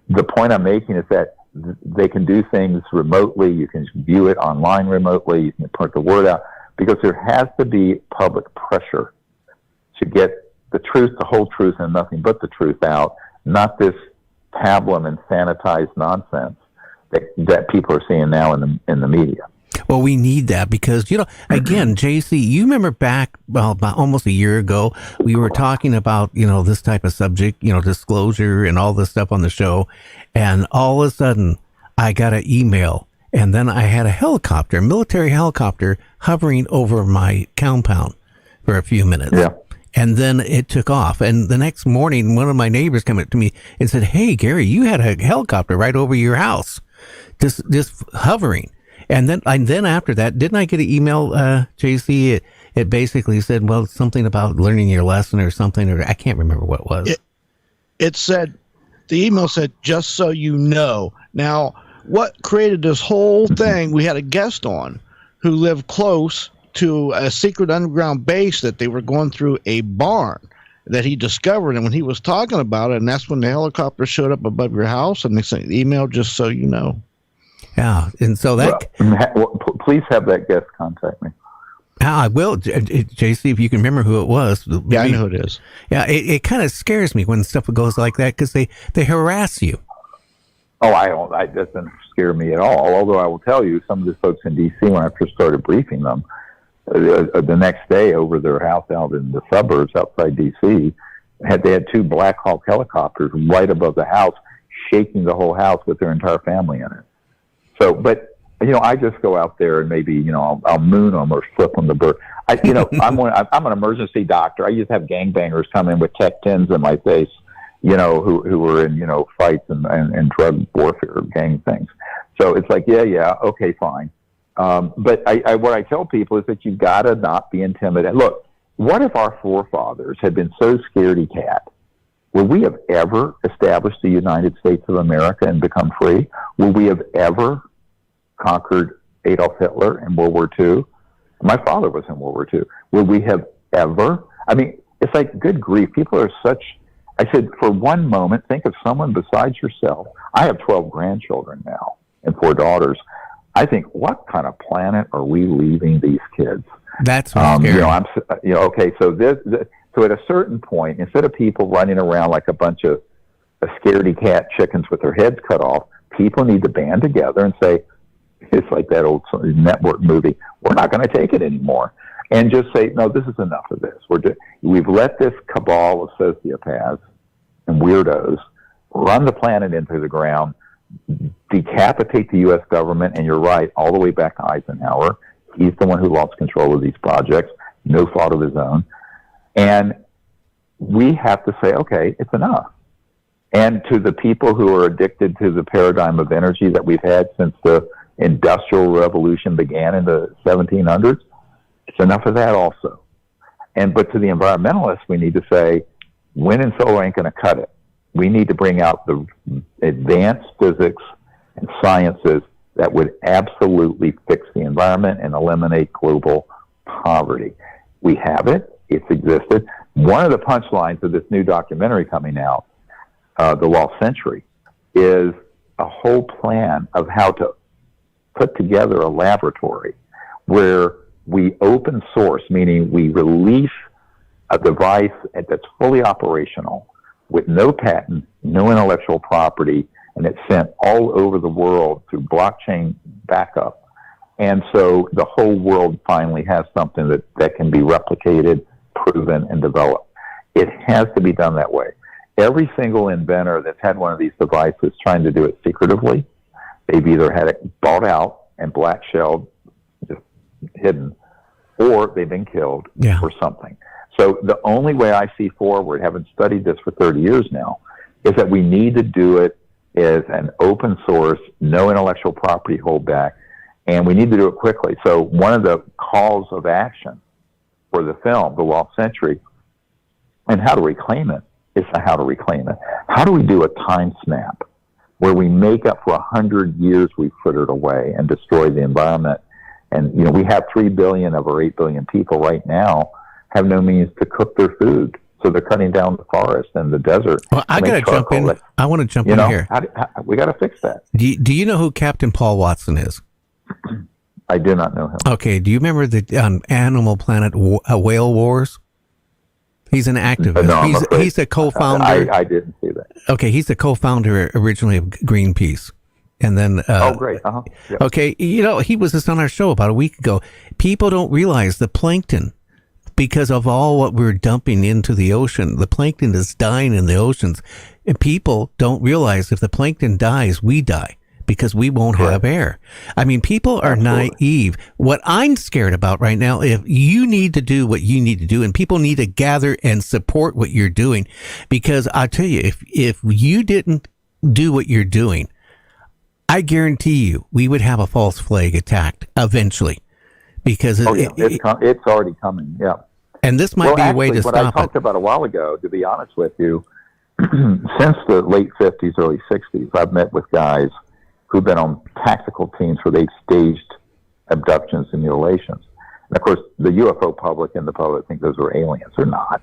the point I'm making is that they can do things remotely. You can view it online remotely. You can put the word out. Because there has to be public pressure to get the truth, the whole truth, and nothing but the truth out, not this pablum and sanitized nonsense that people are seeing now in the media. Well, we need that because, you know, again, JC, you remember back, well, about almost a year ago, we were talking about, you know, this type of subject, you know, disclosure and all this stuff on the show. And all of a sudden, I got an email. And then I had a military helicopter, hovering over my compound for a few minutes. Yeah. And then it took off. And the next morning, one of my neighbors came up to me and said, "Hey, Gary, you had a helicopter right over your house, just hovering." And then after that, didn't I get an email, JC? It basically said, well, something about learning your lesson or something, or I can't remember what it was. It said, the email said, "Just so you know." Now, what created this whole thing, we had a guest on who lived close to a secret underground base that they were going through a barn that he discovered. And when he was talking about it, and that's when the helicopter showed up above your house, and they sent an email, "Just so you know." Yeah. And so that... Well, please have that guest contact me. I will, JC, if you can remember who it was. Yeah, I know who it is. Yeah, it kind of scares me when stuff goes like that because they harass you. Oh, that doesn't scare me at all. Although I will tell you, some of the folks in D.C., when I first started briefing them, the next day over their house out in the suburbs outside D.C., they had two Black Hawk helicopters right above the house, shaking the whole house with their entire family in it. So, but, you know, I just go out there and maybe, you know, I'll moon them or flip them the bird. I'm an emergency doctor. I used to have gangbangers come in with Tech 10s in my face, you know, who were in, you know, fights and drug warfare gang things. So it's like, yeah, okay, fine. But what I tell people is that you've got to not be intimidated. Look, what if our forefathers had been so scaredy cat? Would we have ever established the United States of America and become free? Would we have ever conquered Adolf Hitler in World War II? My father was in World War II. Would we have ever? I mean, it's like, good grief. People are such... I said, for one moment, think of someone besides yourself. I have 12 grandchildren now and 4 daughters. I think, what kind of planet are we leaving these kids? That's scary. Okay. So so at a certain point, instead of people running around like a bunch of scaredy cat chickens with their heads cut off, people need to band together and say, it's like that old network movie, we're not going to take it anymore. And just say, no, this is enough of this. We've let this cabal of sociopaths and weirdos run the planet into the ground, decapitate the U.S. government, and you're right, all the way back to Eisenhower. He's the one who lost control of these projects, no fault of his own. And we have to say, okay, it's enough. And to the people who are addicted to the paradigm of energy that we've had since the Industrial Revolution began in the 1700s, it's enough of that also. But to the environmentalists, we need to say, wind and solar ain't going to cut it. We need to bring out the advanced physics and sciences that would absolutely fix the environment and eliminate global poverty. We have it. It's existed. One of the punchlines of this new documentary coming out, The Lost Century, is a whole plan of how to put together a laboratory where we open source, meaning we release a device that's fully operational with no patent, no intellectual property, and it's sent all over the world through blockchain backup. And so the whole world finally has something that can be replicated, proven, and developed. It has to be done that way. Every single inventor that's had one of these devices trying to do it secretively, they've either had it bought out and black-shelled, just hidden, or they've been killed or something. So the only way I see forward, having studied this for 30 years now, is that we need to do it as an open source, no intellectual property holdback, and we need to do it quickly. So one of the calls of action for the film, The Lost Century, and how to reclaim it, is how to reclaim it. How do we do a time snap where we make up for 100 years we've frittered away and destroyed the environment? And, we have 3 billion of our 8 billion people right now have no means to cook their food. So they're cutting down the forest and the desert. Well, I got to jump in. I want to jump in here. We got to fix that. Do you know who Captain Paul Watson is? I do not know him. Okay. Do you remember the Animal Planet Whale Wars? He's an activist. No, he's the co-founder. I didn't see that. Okay. He's the co-founder originally of Greenpeace. And then, great. Yep. Okay. He was just on our show about a week ago. People don't realize the plankton, because of all what we're dumping into the ocean, the plankton is dying in the oceans. And people don't realize if the plankton dies, we die because we won't have air. I mean, people are naive. What I'm scared about right now, if you need to do what you need to do, and people need to gather and support what you're doing, because I tell you, if you didn't do what you're doing, I guarantee you, we would have a false flag attacked eventually, because it's already coming. Yeah, and this might be a way to stop it. What I talked about a while ago, to be honest with you, since the late 50s, early 60s, I've met with guys who've been on tactical teams where they've staged abductions and mutilations. And of course, the UFO public and the public think those are aliens. They're not.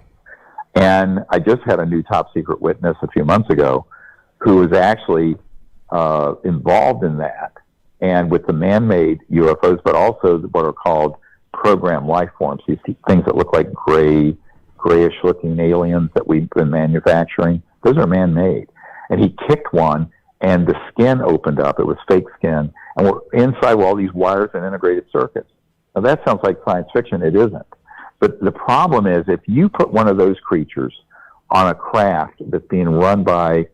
And I just had a new top secret witness a few months ago who was actually involved in that, and with the man-made UFOs, but also what are called programmed life forms, these things that look like grayish-looking aliens that we've been manufacturing. Those are man-made. And he kicked one, and the skin opened up. It was fake skin, and inside were all these wires and integrated circuits. Now, that sounds like science fiction. It isn't. But the problem is, if you put one of those creatures on a craft that's being run by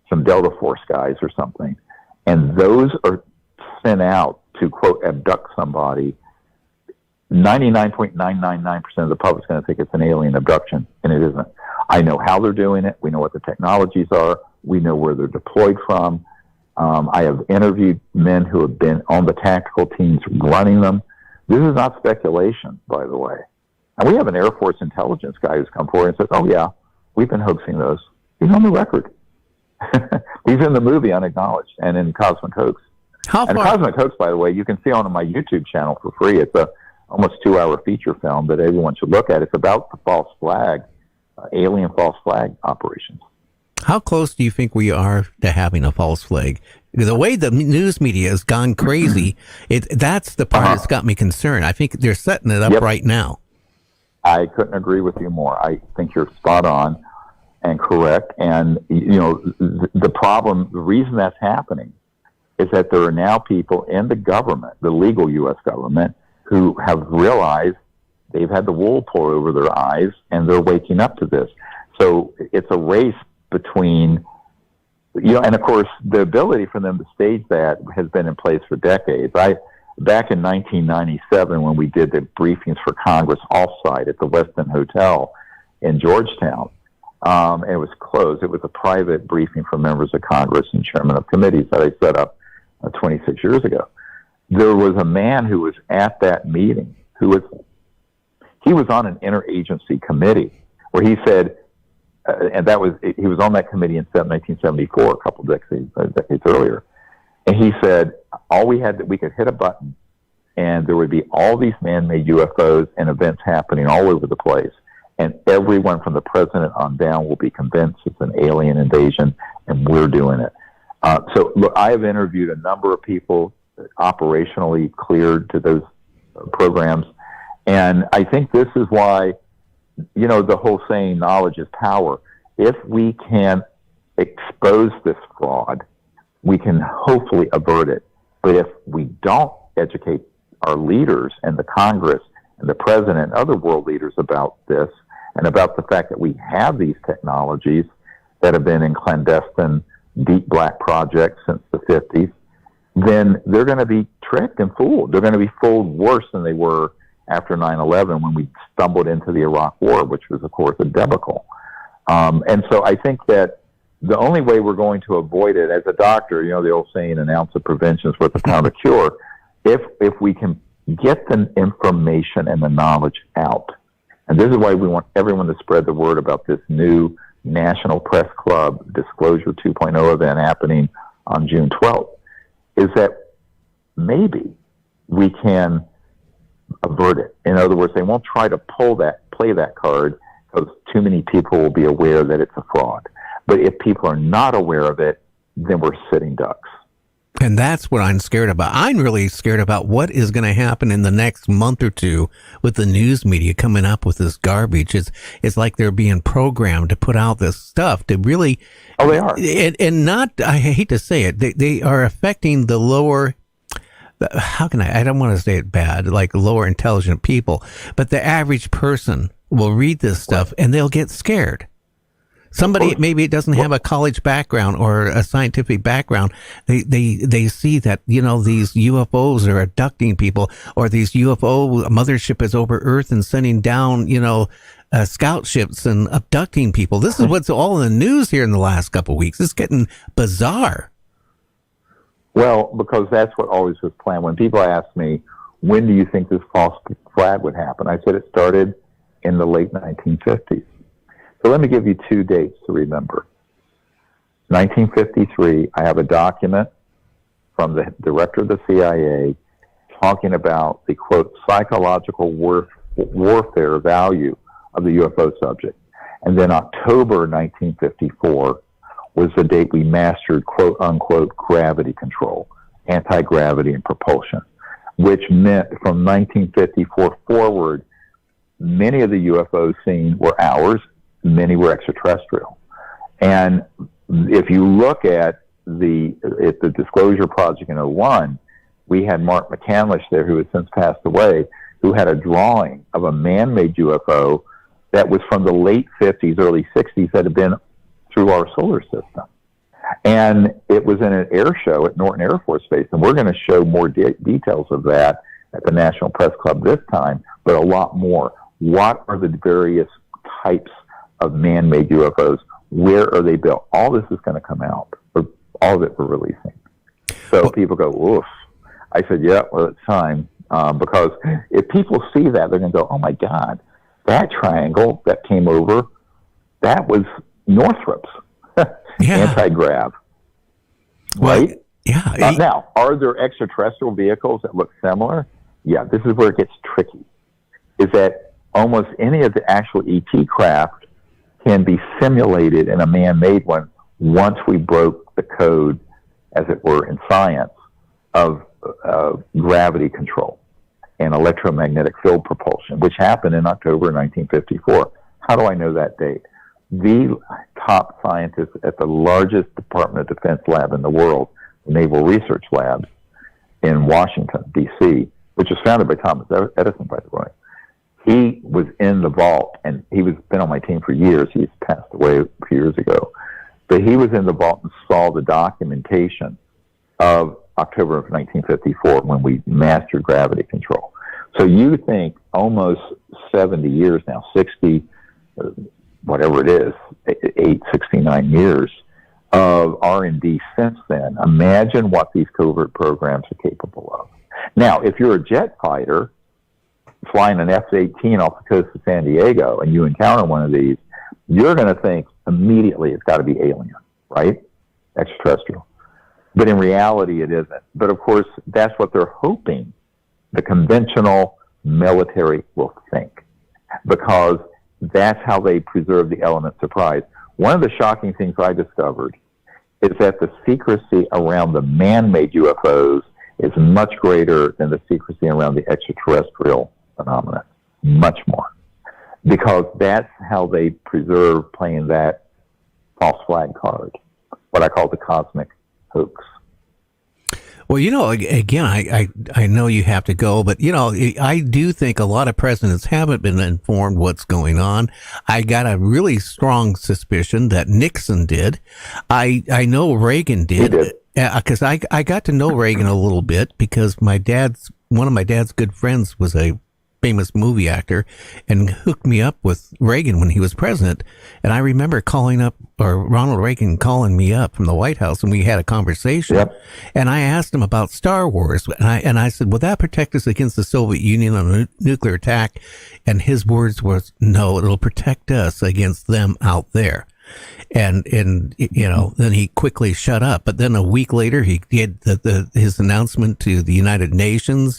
some Delta Force guys or something, and those are sent out to, quote, abduct somebody, 99.999% of the public's going to think it's an alien abduction, and it isn't. I know how they're doing it. We know what the technologies are. We know where they're deployed from. I have interviewed men who have been on the tactical teams running them. This is not speculation, by the way. And we have an Air Force intelligence guy who's come forward and says, oh, yeah, we've been hoaxing those. He's on the record. He's in the movie Unacknowledged and in Cosmic Hoax. And Cosmic Hoax, by the way, you can see on my YouTube channel for free. It's a almost 2-hour feature film that everyone should look at. It's about the false flag, alien false flag operations. How close do you think we are to having a false flag? The way the news media has gone crazy, that's the part that's got me concerned. I think they're setting it up right now. I couldn't agree with you more. I think you're spot on and correct. And, the problem, the reason that's happening is that there are now people in the government, the legal U.S. government, who have realized they've had the wool pulled over their eyes, and they're waking up to this. So it's a race between, and of course, the ability for them to stage that has been in place for decades. Back in 1997, when we did the briefings for Congress offsite at the Westin Hotel in Georgetown, and it was closed. It was a private briefing for members of Congress and chairmen of committees that I set up 26 years ago. There was a man who was at that meeting he was on an interagency committee where he said, he was on that committee in 1974, a couple decades earlier, and he said, we could hit a button, and there would be all these man-made UFOs and events happening all over the place. And everyone from the president on down will be convinced it's an alien invasion, and we're doing it. So, look, I have interviewed a number of people operationally cleared to those programs. And I think this is why, the whole saying, knowledge is power. If we can expose this fraud, we can hopefully avert it. But if we don't educate our leaders and the Congress and the president and other world leaders about this and about the fact that we have these technologies that have been in clandestine deep black projects since the 50s, then they're going to be tricked and fooled. They're going to be fooled worse than they were after 9/11 when we stumbled into the Iraq War, which was, of course, a debacle. And so I think that the only way we're going to avoid it, as a doctor, the old saying, an ounce of prevention is worth a pound of cure. If we can get the information and the knowledge out, and this is why we want everyone to spread the word about this new National Press Club Disclosure 2.0 event happening on June 12th, is that maybe we can avert it. In other words, they won't try to play that card because too many people will be aware that it's a fraud. But if people are not aware of it, then we're sitting ducks. And that's what I'm scared about. I'm really scared about what is going to happen in the next month or two with the news media coming up with this garbage. It's like they're being programmed to put out this stuff to really... Oh, they are. And not, I hate to say it, they are affecting the lower... How can I don't want to say it bad, like lower intelligent people, but the average person will read this stuff and they'll get scared. Somebody, maybe it doesn't have a college background or a scientific background. They see that, these UFOs are abducting people, or these UFO mothership is over Earth and sending down, scout ships and abducting people. This is what's all in the news here in the last couple of weeks. It's getting bizarre. Well, because that's what always was planned. When people ask me, when do you think this false flag would happen? I said it started in the late 1950s. So let me give you two dates to remember. 1953, I have a document from the director of the CIA talking about the, quote, psychological warfare value of the UFO subject. And then October 1954 was the date we mastered, quote, unquote, gravity control, anti-gravity and propulsion, which meant from 1954 forward, many of the UFOs seen were ours. Many were extraterrestrial. And if you look at the Disclosure Project in 2001, we had Mark McCandlish there, who has since passed away, who had a drawing of a man-made UFO that was from the late 50s, early 60s, that had been through our solar system. And it was in an air show at Norton Air Force Base. And we're going to show more details of that at the National Press Club this time, but a lot more. What are the various types of man-made UFOs? Where are they built? All this is going to come out. All of it we're releasing. So people go, oof. I said, yeah, well, it's time. Because if people see that, they're going to go, oh, my God, that triangle that came over, that was Northrop's anti-grav. Right? Well, yeah. Now, are there extraterrestrial vehicles that look similar? Yeah, this is where it gets tricky. Is that almost any of the actual ET craft can be simulated in a man-made one once we broke the code, as it were, in science of gravity control and electromagnetic field propulsion, which happened in October 1954. How do I know that date? The top scientists at the largest Department of Defense lab in the world, the Naval Research Labs in Washington, D.C., which was founded by Thomas Edison, by the way. He was in the vault, and he was been on my team for years. He's passed away a few years ago. But he was in the vault and saw the documentation of October of 1954 when we mastered gravity control. So you think almost 70 years now, 60, whatever it is, 69 years of R&D since then. Imagine what these covert programs are capable of. Now, if you're a jet fighter flying an F-18 off the coast of San Diego and you encounter one of these, you're going to think immediately it's got to be alien, right? Extraterrestrial. But in reality, it isn't. But of course, that's what they're hoping the conventional military will think, because that's how they preserve the element of surprise. One of the shocking things I discovered is that the secrecy around the man-made UFOs is much greater than the secrecy around the extraterrestrial phenomena. Much more. Because that's how they preserve playing that false flag card, what I call the cosmic hoax. Well, again, I know you have to go, but, I do think a lot of presidents haven't been informed what's going on. I got a really strong suspicion that Nixon did. I know Reagan did. He did. Because I got to know Reagan a little bit because one of my dad's good friends was a famous movie actor and hooked me up with Reagan when he was president. And I remember Ronald Reagan calling me up from the White House, and we had a conversation. Yep. And I asked him about Star Wars. And I said, will that protect us against the Soviet Union on a nuclear attack? And his words was, no, it'll protect us against them out there. And then he quickly shut up. But then a week later, he did his announcement to the United Nations,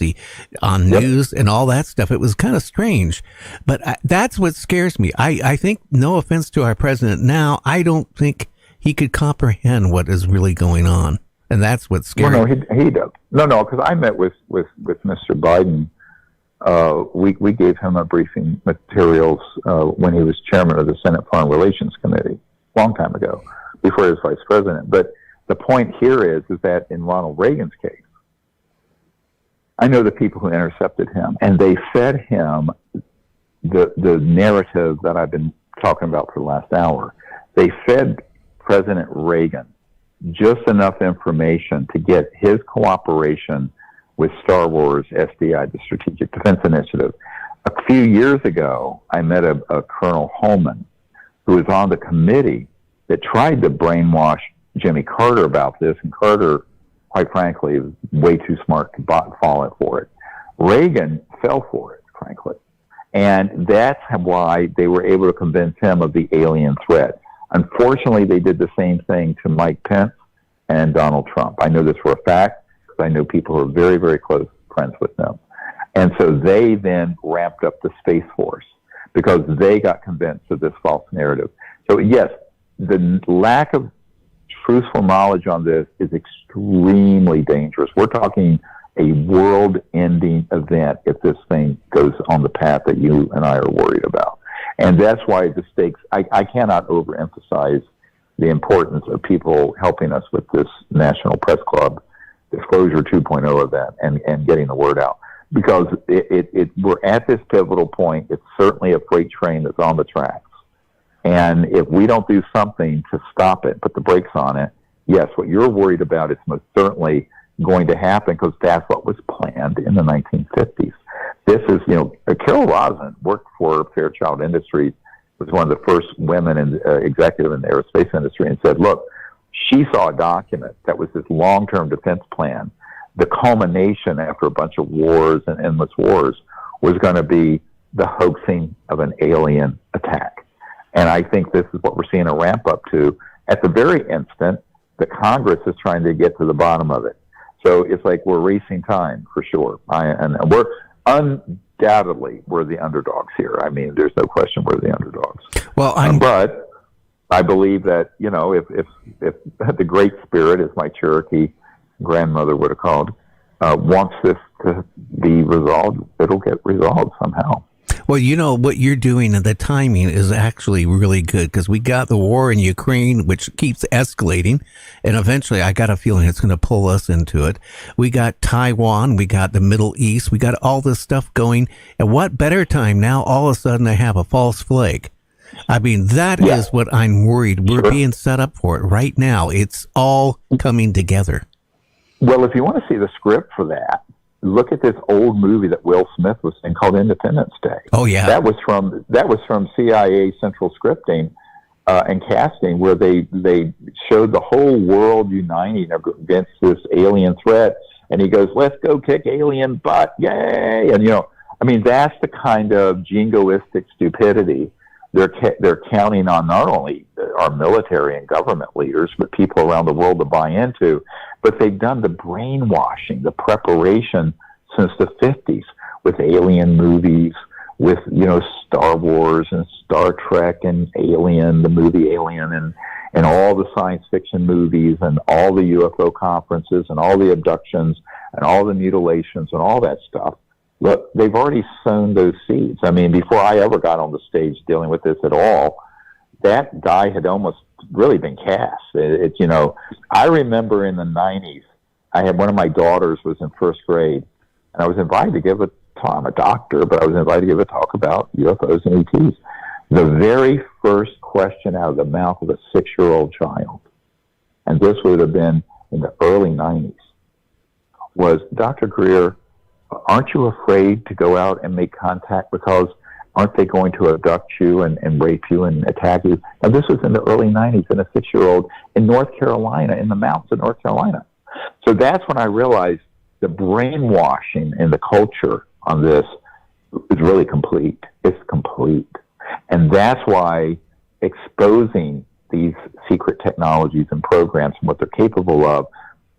on news and all that stuff. It was kind of strange, but that's what scares me. I think, no offense to our president now, I don't think he could comprehend what is really going on, and that's what's scary. Well, no, he does. No, because I met with Mr. Biden. We gave him a briefing materials when he was chairman of the Senate Foreign Relations Committee, a long time ago, before he was vice president. But the point here is that in Ronald Reagan's case, I know the people who intercepted him, and they fed him the narrative that I've been talking about for the last hour. They fed President Reagan just enough information to get his cooperation with Star Wars SDI, the Strategic Defense Initiative. A few years ago, I met a Colonel Holman, who was on the committee that tried to brainwash Jimmy Carter about this, and Carter, quite frankly, was way too smart to fall for it. Reagan fell for it, frankly. And that's why they were able to convince him of the alien threat. Unfortunately, they did the same thing to Mike Pence and Donald Trump. I know this for a fact, because I know people who are very, very close friends with them. And so they then ramped up the Space Force because they got convinced of this false narrative. So yes, the lack of truthful knowledge on this is extremely dangerous. We're talking a world-ending event if this thing goes on the path that you and I are worried about. And that's why the stakes, I cannot overemphasize the importance of people helping us with this National Press Club Disclosure 2.0 event and getting the word out. Because we're at this pivotal point. It's certainly a freight train that's on the tracks. And if we don't do something to stop it, put the brakes on it, yes, what you're worried about is most certainly going to happen, because that's what was planned in the 1950s. This is, Carol Rosin worked for Fairchild Industries, was one of the first women executive in the aerospace industry, and said, look, she saw a document that was this long-term defense plan. The culmination after a bunch of wars and endless wars was going to be the hoaxing of an alien attack. And I think this is what we're seeing a ramp up to. At the very instant, the Congress is trying to get to the bottom of it. So it's like we're racing time for sure. And we're undoubtedly the underdogs here. I mean, there's no question we're the underdogs. Well, but I believe that, if the Great Spirit, as my Cherokee grandmother would have called, wants this to be resolved, it'll get resolved somehow. Well, what you're doing, and the timing is actually really good, because we got the war in Ukraine, which keeps escalating, and eventually I got a feeling it's going to pull us into it. We got Taiwan, we got the Middle East, we got all this stuff going, and what better time now all of a sudden to have a false flag? I mean, that is what I'm worried. We're being set up for it right now. It's all coming together. Well, if you want to see the script for that, look at this old movie that Will Smith was in called Independence Day. Oh yeah, that was from CIA Central Scripting and Casting, where they showed the whole world uniting against this alien threat, and he goes, "Let's go kick alien butt, yay!" And I mean, that's the kind of jingoistic stupidity they're counting on not only our military and government leaders, but people around the world to buy into. but they've done the brainwashing, the preparation since the 50s with alien movies, with, Star Wars and Star Trek and Alien, the movie Alien, and all the science fiction movies and all the UFO conferences and all the abductions and all the mutilations and all that stuff. Look, they've already sown those seeds. I mean, before I ever got on the stage dealing with this at all, that die had almost really been cast. I remember in the 90s, I had one of my daughters was in first grade, and I was invited to give a talk. I'm a doctor, but I was invited to give a talk about UFOs and ETs. The very first question out of the mouth of a 6-year-old child, and this would have been in the early 90s, was, Dr. Greer, aren't you afraid to go out and make contact because aren't they going to abduct you and rape you and attack you? Now, this was in the early 90s, and a 6-year-old in North Carolina, in the mountains of North Carolina. So that's when I realized the brainwashing in the culture on this is really complete. It's complete. And that's why exposing these secret technologies and programs and what they're capable of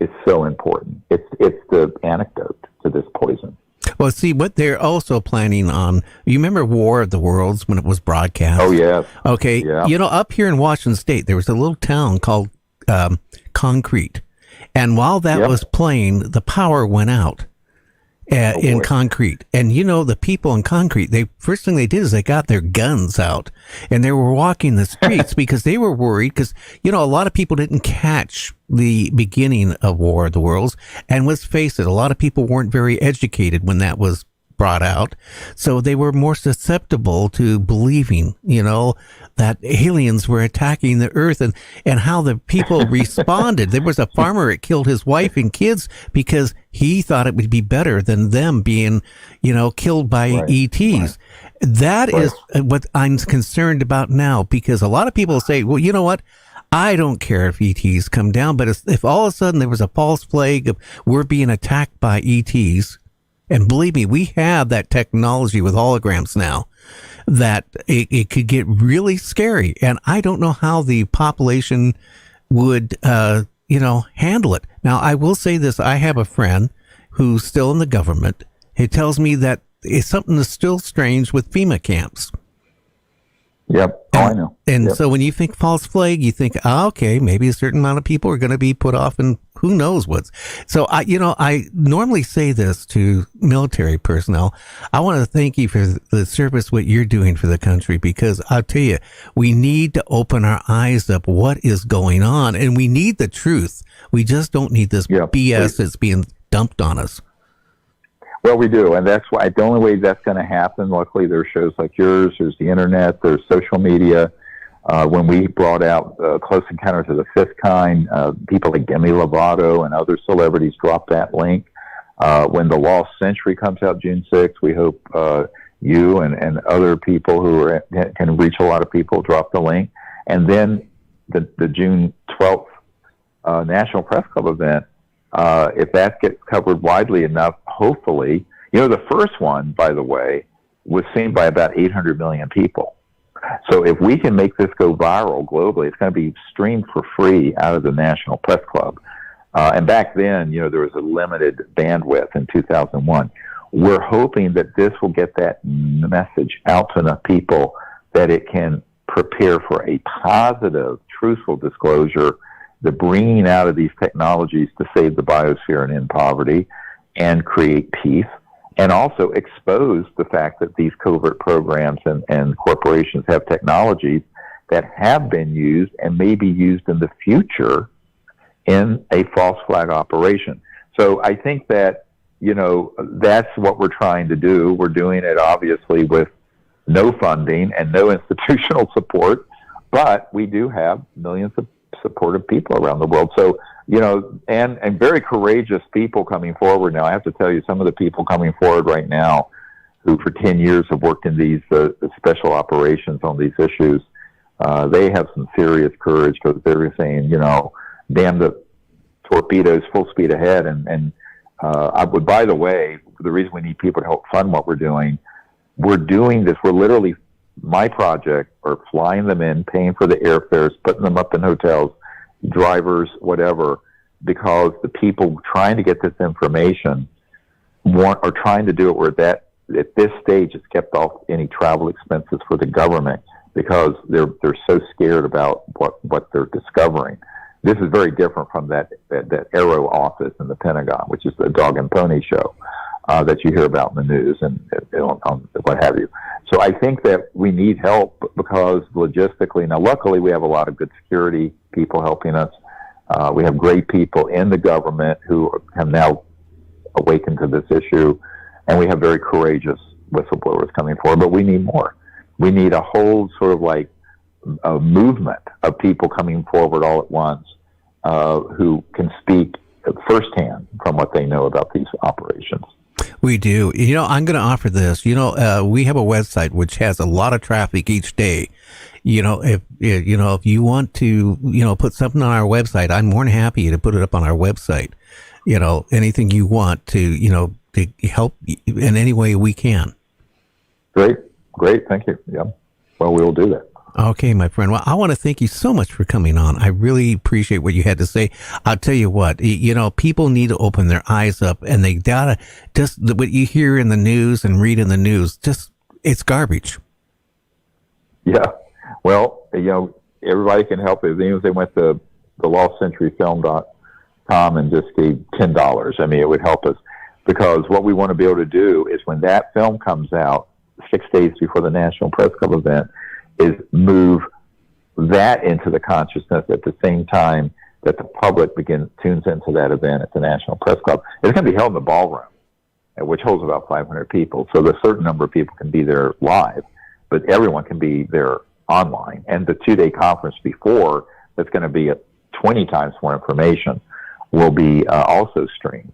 is so important. It's the antidote to this poison. Well, see, what they're also planning on, you remember War of the Worlds when it was broadcast? Oh, yeah. Okay. Yeah. Up here in Washington State, there was a little town called Concrete. And while that was playing, the power went out in Concrete. And, the people in Concrete, first thing they did is they got their guns out and they were walking the streets because they were worried because, a lot of people didn't catch the beginning of War of the Worlds. And let's face it, a lot of people weren't very educated when that was brought out. So they were more susceptible to believing, that aliens were attacking the earth and how the people responded. There was a farmer that killed his wife and kids because he thought it would be better than them being, killed by ETs. Right. That is what I'm concerned about now, because a lot of people say, well, you know what? I don't care if ETs come down, but if all of a sudden there was a false flag of we're being attacked by ETs, and believe me, we have that technology with holograms now, that it could get really scary. And I don't know how the population would, handle it. Now, I will say this. I have a friend who's still in the government. He tells me that it's something that's still strange with FEMA camps. Yep. I know. And so when you think false flag, you think, okay, maybe a certain amount of people are going to be put off and who knows what's. So I normally say this to military personnel. I want to thank you for the service, what you're doing for the country, because I'll tell you, we need to open our eyes up what is going on, and we need the truth. We just don't need this BS that's being dumped on us. Well, we do, and that's why the only way that's going to happen. Luckily, there are shows like yours. There's the internet. There's social media. When we brought out Close Encounters of the Fifth Kind, people like Demi Lovato and other celebrities dropped that link. When The Lost Century comes out June 6th, we hope you and other people who can reach a lot of people drop the link. And then the June 12th National Press Club event, if that gets covered widely enough, hopefully, the first one, by the way, was seen by about 800 million people. So if we can make this go viral globally, it's going to be streamed for free out of the National Press Club. And back then, there was a limited bandwidth in 2001. We're hoping that this will get that message out to enough people that it can prepare for a positive, truthful disclosure, the bringing out of these technologies to save the biosphere and end poverty and create peace, and also expose the fact that these covert programs and corporations have technologies that have been used and may be used in the future in a false flag operation. So I think that, that's what we're trying to do. We're doing it obviously with no funding and no institutional support, but we do have millions of supportive people around the world. So, and very courageous people coming forward now. I have to tell you, some of the people coming forward right now who for 10 years have worked in these special operations on these issues, they have some serious courage, because they're saying, damn the torpedoes, full speed ahead. And I would, by the way, the reason we need people to help fund what we're doing this, we're literally, my project, or flying them in, paying for the airfares, putting them up in hotels, drivers, whatever. because the people trying to get this information are trying to do it where that at this stage it's kept off any travel expenses for the government because they're so scared about what they're discovering. This is very different from that Aero office in the Pentagon, which is the dog and pony show that you hear about in the news and what have you. So I think that we need help because logistically, now luckily we have a lot of good security people helping us. We have great people in the government who have now awakened to this issue, and we have very courageous whistleblowers coming forward, but we need more. We need a whole sort of like a movement of people coming forward all at once who can speak firsthand from what they know about these operations. We do. You know, I'm going to offer this. You know, we have a website which has a lot of traffic each day. You know, if you want to, put something on our website, I'm more than happy to put it up on our website. You know, anything you want to, to help in any way we can. Great. Thank you. Yeah. Well, we will do that. Okay, my friend. Well, I want to thank you so much for coming on. I really appreciate what you had to say. I'll tell you what, people need to open their eyes up, and they gotta just what you hear in the news and read in the news, it's garbage. Yeah. Well, everybody can help it. Even if they went to the lostcenturyfilm.com and just gave $10, I mean, it would help us because what we want to be able to do is when that film comes out 6 days before the National Press Club event, is move that into the consciousness at the same time that the public tunes into that event at the National Press Club. It's going to be held in the ballroom, which holds about 500 people. So a certain number of people can be there live, but everyone can be there online. And the 2-day conference before, that's going to be 20 times more information, will be also streamed.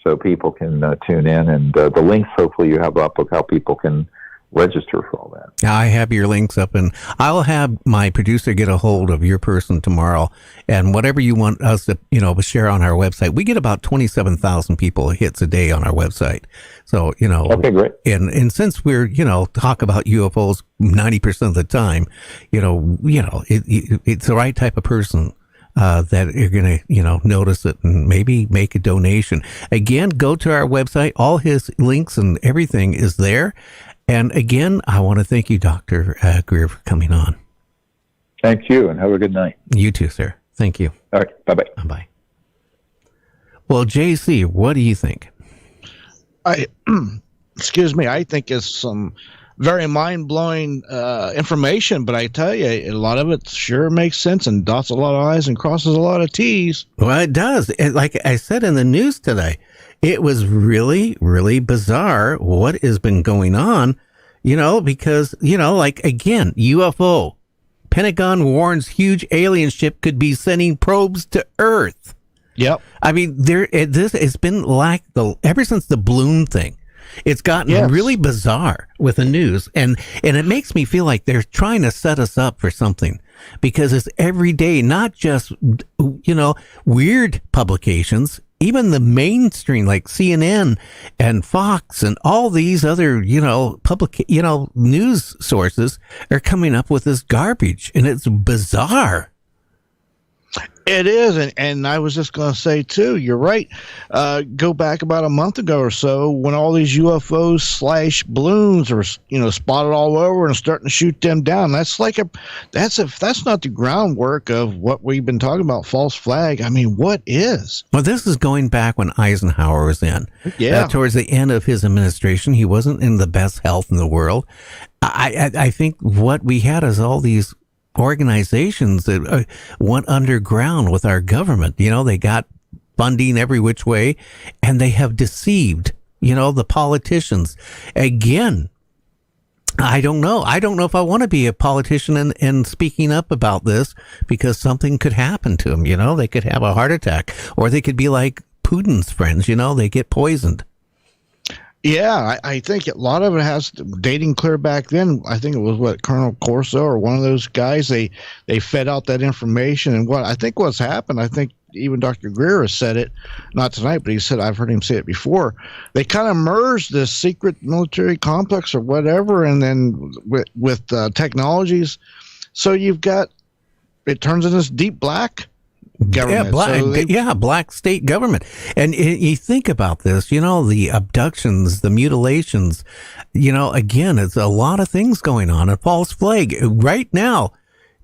So people can tune in, and the links hopefully you have up of how people can register for all that. I have your links up, and I'll have my producer get a hold of your person tomorrow, and whatever you want us to, share on our website. We get about 27,000 people hits a day on our website. So, Okay, great. And since we're, talk about UFOs 90% of the time, it's the right type of person that you're going to, notice it and maybe make a donation. Again, go to our website. All his links and everything is there. And again, I want to thank you, Dr. Greer, for coming on. Thank you, and have a good night. You too, sir. Thank you. All right. Bye-bye. Bye-bye. Well, JC, what do you think? Excuse me, I think it's some very mind-blowing information, but I tell you, a lot of it sure makes sense and dots a lot of I's and crosses a lot of T's. Well, it does. Like I said in the news today, it was really, really bizarre what has been going on, because, again, UFO. Pentagon warns huge alien ship could be sending probes to Earth. Yep. I mean, it's been like ever since the balloon thing. It's gotten really bizarre with the news, and it makes me feel like they're trying to set us up for something because it's every day, not just, weird publications. Even the mainstream like CNN and Fox and all these other, public, news sources are coming up with this garbage, and it's bizarre. It is, and I was just going to say, too, you're right. Go back about a month ago or so when all these UFOs / balloons are, spotted all over and starting to shoot them down. That's that's not the groundwork of what we've been talking about, false flag. I mean, what is? Well, this is going back when Eisenhower was in. Yeah. Towards the end of his administration, he wasn't in the best health in the world. I think what we had is all these organizations that went underground with our government. They got funding every which way, and they have deceived, the politicians. Again, I don't know. I don't know if I want to be a politician and speaking up about this because something could happen to them. They could have a heart attack, or they could be like Putin's friends, they get poisoned. Yeah, I think a lot of it has dating clear back then. I think it was Colonel Corso or one of those guys. They fed out that information, and what's happened. I think even Dr. Greer has said it, not tonight, but he said I've heard him say it before. They kind of merged this secret military complex or whatever, and then with technologies. So you've got it turns into this deep black government. Black state government. And you think about this, the abductions, the mutilations, again, it's a lot of things going on. A false flag right now.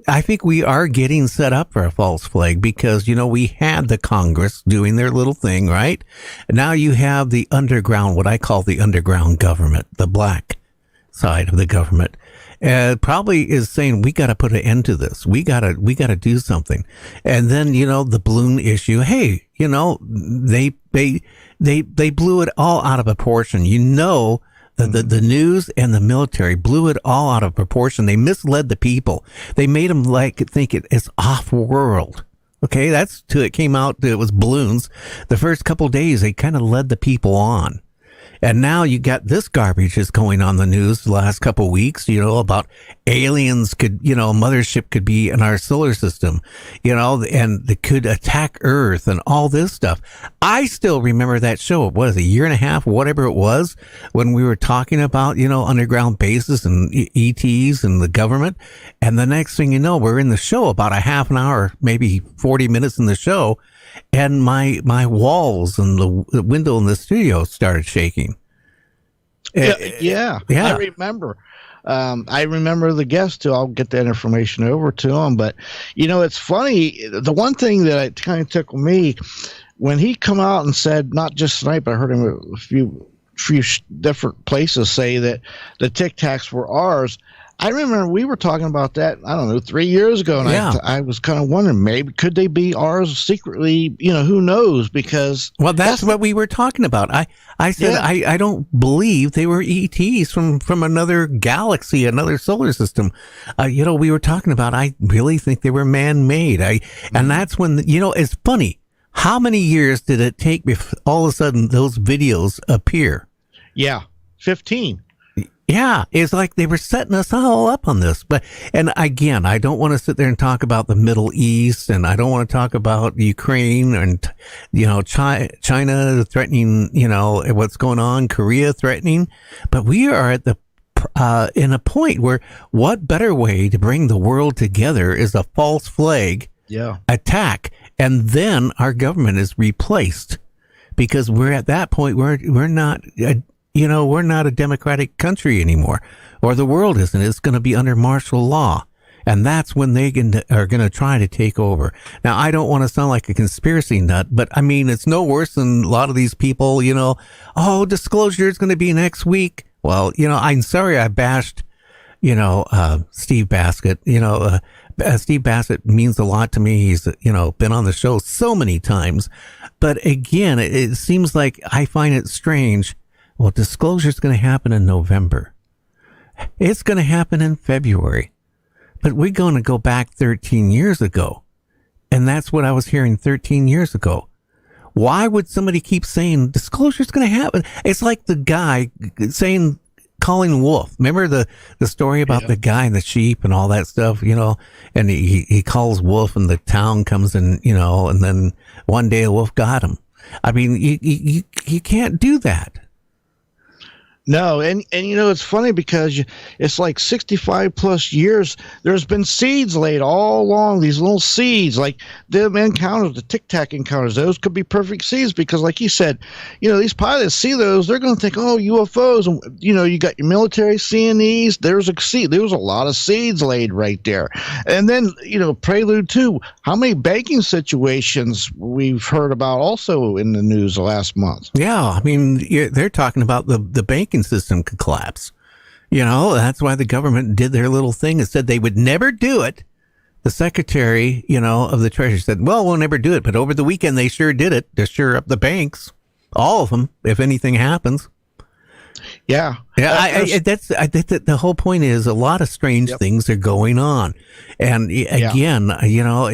I think we are getting set up for a false flag because, we had the Congress doing their little thing, right? Now you have the underground, what I call the underground government, the black side of the government. Probably is saying we got to put an end to this. We got to do something. And then, the balloon issue. Hey, they blew it all out of proportion. The news and the military blew it all out of proportion. They misled the people. They made them think it's off world. Okay, that's till it came out that it was balloons. The first couple of days, they kind of led the people on. And now you got this garbage that's going on the news the last couple of weeks, about aliens could, mothership could be in our solar system, and they could attack Earth and all this stuff. I still remember that show. What was it, a year and a half, whatever it was, when we were talking about, underground bases and ETs and the government. And the next thing you know, we're in the show about a half an hour, maybe 40 minutes in the show. And my walls and the window in the studio started shaking. Yeah. I remember. I remember the guest too. I'll get that information over to him. But it's funny. The one thing that kind of tickled me when he come out and said, not just tonight, but I heard him a few different places say that the Tic Tacs were ours. I remember we were talking about that, I don't know, 3 years ago, and I was kind of wondering, maybe could they be ours secretly? Who knows? Because that's what we were talking about. I said I don't believe they were ETs from another galaxy, another solar system. We were talking about. I really think they were man-made. And that's when it's funny. How many years did it take before all of a sudden those videos appear? Yeah, 15. Yeah, it's like they were setting us all up on this. And again, I don't want to sit there and talk about the Middle East, and I don't want to talk about Ukraine and, China threatening, what's going on, Korea threatening. But we are at in a point where what better way to bring the world together is a false flag attack. And then our government is replaced because we're at that point where we're not we're not a democratic country anymore, or the world isn't. It's going to be under martial law. And that's when they are going to try to take over. Now, I don't want to sound like a conspiracy nut, but I mean, it's no worse than a lot of these people, disclosure is going to be next week. Well, I'm sorry I bashed, Steve Bassett. Steve Bassett means a lot to me. He's, been on the show so many times. But again, it seems like I find it strange. Well, disclosure is going to happen in November. It's going to happen in February. But we're going to go back 13 years ago. And that's what I was hearing 13 years ago. Why would somebody keep saying disclosure is going to happen? It's like the guy calling wolf. Remember the story about the guy and the sheep and all that stuff, and he calls wolf and the town comes in, and then one day a wolf got him. I mean, you can't do that. No, and it's funny because it's like 65 plus years. There's been seeds laid all along, these little seeds, like the encounters, the Tic Tac encounters. Those could be perfect seeds because, like you said, these pilots see those, they're going to think, oh, UFOs. And, you got your military seeing these. There's a seed. There was a lot of seeds laid right there. And then, prelude to how many banking situations we've heard about also in the news the last month. Yeah, I mean, they're talking about the banking system could collapse. That's why the government did their little thing and said they would never do it. The secretary, of the Treasury said, well, we'll never do it. But over the weekend, they sure did it to shore up the banks. All of them, if anything happens. Yeah. That's the whole point is a lot of strange things are going on. And again, I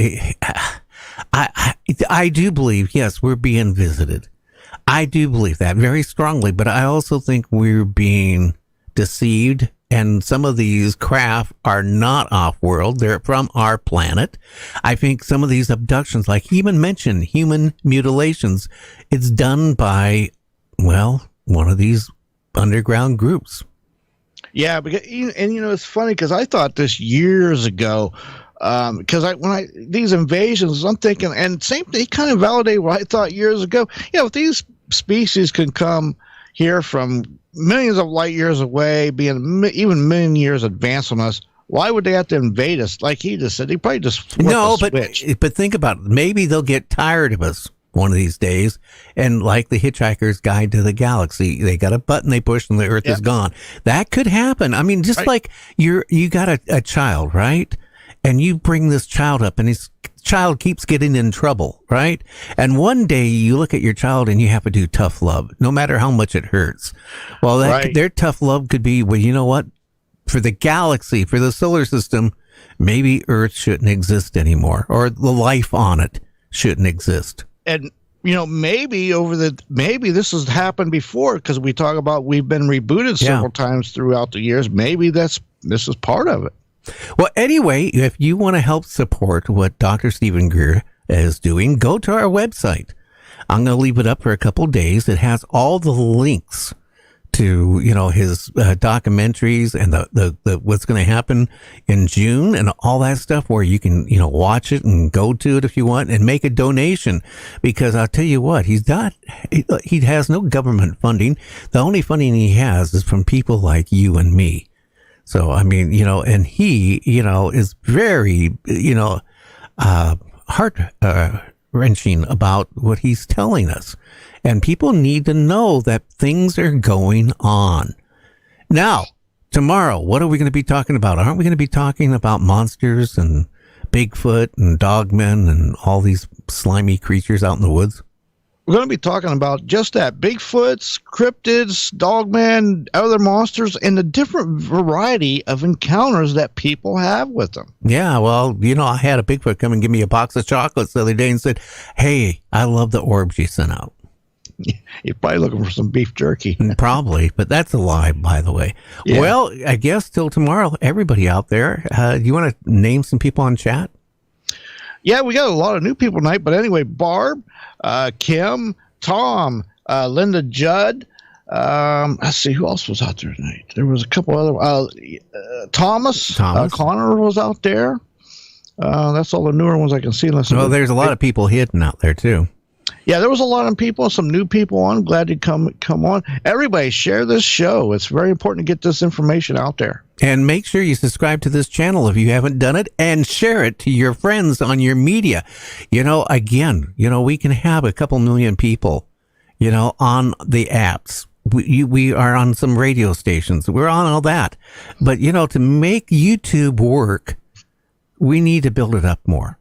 do believe, yes, we're being visited. I do believe that very strongly, but I also think we're being deceived, and some of these craft are not off-world. They're from our planet. I think some of these abductions, like he even mentioned human mutilations, it's done by, one of these underground groups. Yeah, because, it's funny because I thought this years ago Because these invasions, I'm thinking, and same thing, kind of validate what I thought years ago. If these species can come here from millions of light years away, being even million years advanced from us, why would they have to invade us? Like he just said, he probably just flipped a switch. But think about it. Maybe they'll get tired of us one of these days, and like the Hitchhiker's Guide to the Galaxy, they got a button they push and the Earth is gone. That could happen. I mean, just like you got a child, right? And you bring this child up, and his child keeps getting in trouble, right? And one day you look at your child and you have to do tough love, no matter how much it hurts. Well, their tough love could be, well, you know what? For the galaxy, for the solar system, maybe Earth shouldn't exist anymore, or the life on it shouldn't exist. And maybe this has happened before, because we talk about we've been rebooted several times throughout the years. Maybe this is part of it. Well, anyway, if you want to help support what Dr. Stephen Greer is doing, go to our website. I'm going to leave it up for a couple of days. It has all the links to, his documentaries and the what's going to happen in June and all that stuff, where you can, watch it and go to it if you want and make a donation. Because I'll tell you what, he has no government funding. The only funding he has is from people like you and me. So, I mean, and he, is very, heart wrenching about what he's telling us. And people need to know that things are going on. Now, tomorrow, what are we going to be talking about? Aren't we going to be talking about monsters and Bigfoot and dogmen and all these slimy creatures out in the woods? We're going to be talking about just that: Bigfoots, cryptids, dogmen, other monsters, and the different variety of encounters that people have with them. Yeah, well, I had a Bigfoot come and give me a box of chocolates the other day and said, "Hey, I love the orbs you sent out." You're probably looking for some beef jerky. Probably, but that's a lie, by the way. Yeah. Well, I guess till tomorrow, everybody out there, you want to name some people on chat? Yeah, we got a lot of new people tonight, but anyway, Barb, Kim, Tom, Linda Judd. Let's see, who else was out there tonight? There was a couple other. Thomas. Connor was out there. That's all the newer ones I can see. Well, there's a lot of people hidden out there too. Yeah, there was a lot of people, some new people on. Glad to come on. Everybody, share this show. It's very important to get this information out there. And make sure you subscribe to this channel if you haven't done it, and share it to your friends on your media. Again, we can have a couple million people, on the apps. We are on some radio stations. We're on all that. But, to make YouTube work, we need to build it up more.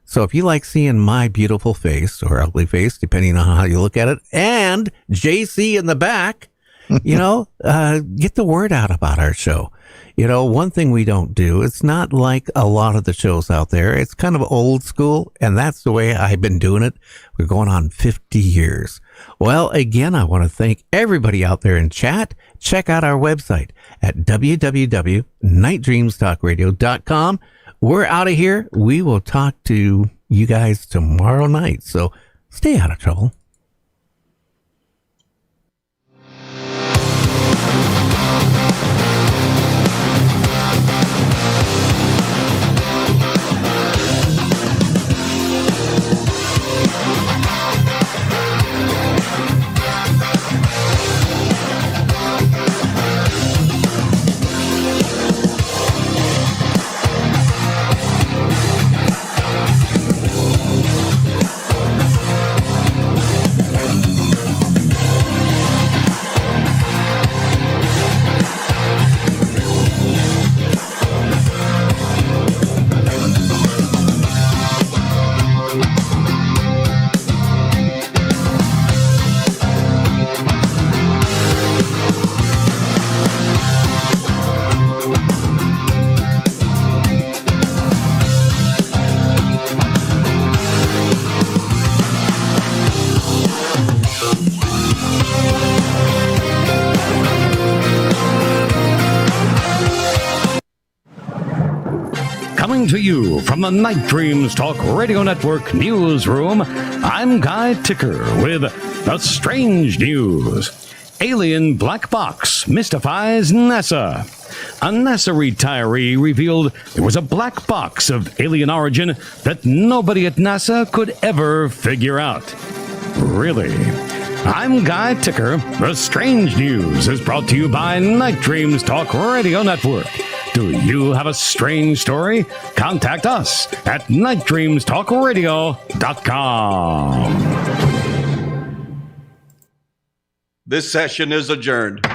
So if you like seeing my beautiful face or ugly face, depending on how you look at it, and JC in the back, get the word out about our show. One thing we don't do, it's not like a lot of the shows out there. It's kind of old school, and that's the way I've been doing it. We're going on 50 years. Well, again, I want to thank everybody out there in chat. Check out our website at www.nightdreamstalkradio.com. We're out of here. We will talk to you guys tomorrow night. So stay out of trouble. Coming to you from the Night Dreams Talk Radio Network newsroom, I'm Guy Ticker with the strange news. Alien black box mystifies NASA. A NASA retiree revealed there was a black box of alien origin that nobody at NASA could ever figure out. Really? I'm Guy Ticker. The Strange News is brought to you by Night Dreams Talk Radio Network. Do you have a strange story? Contact us at nightdreamstalkradio.com. This session is adjourned.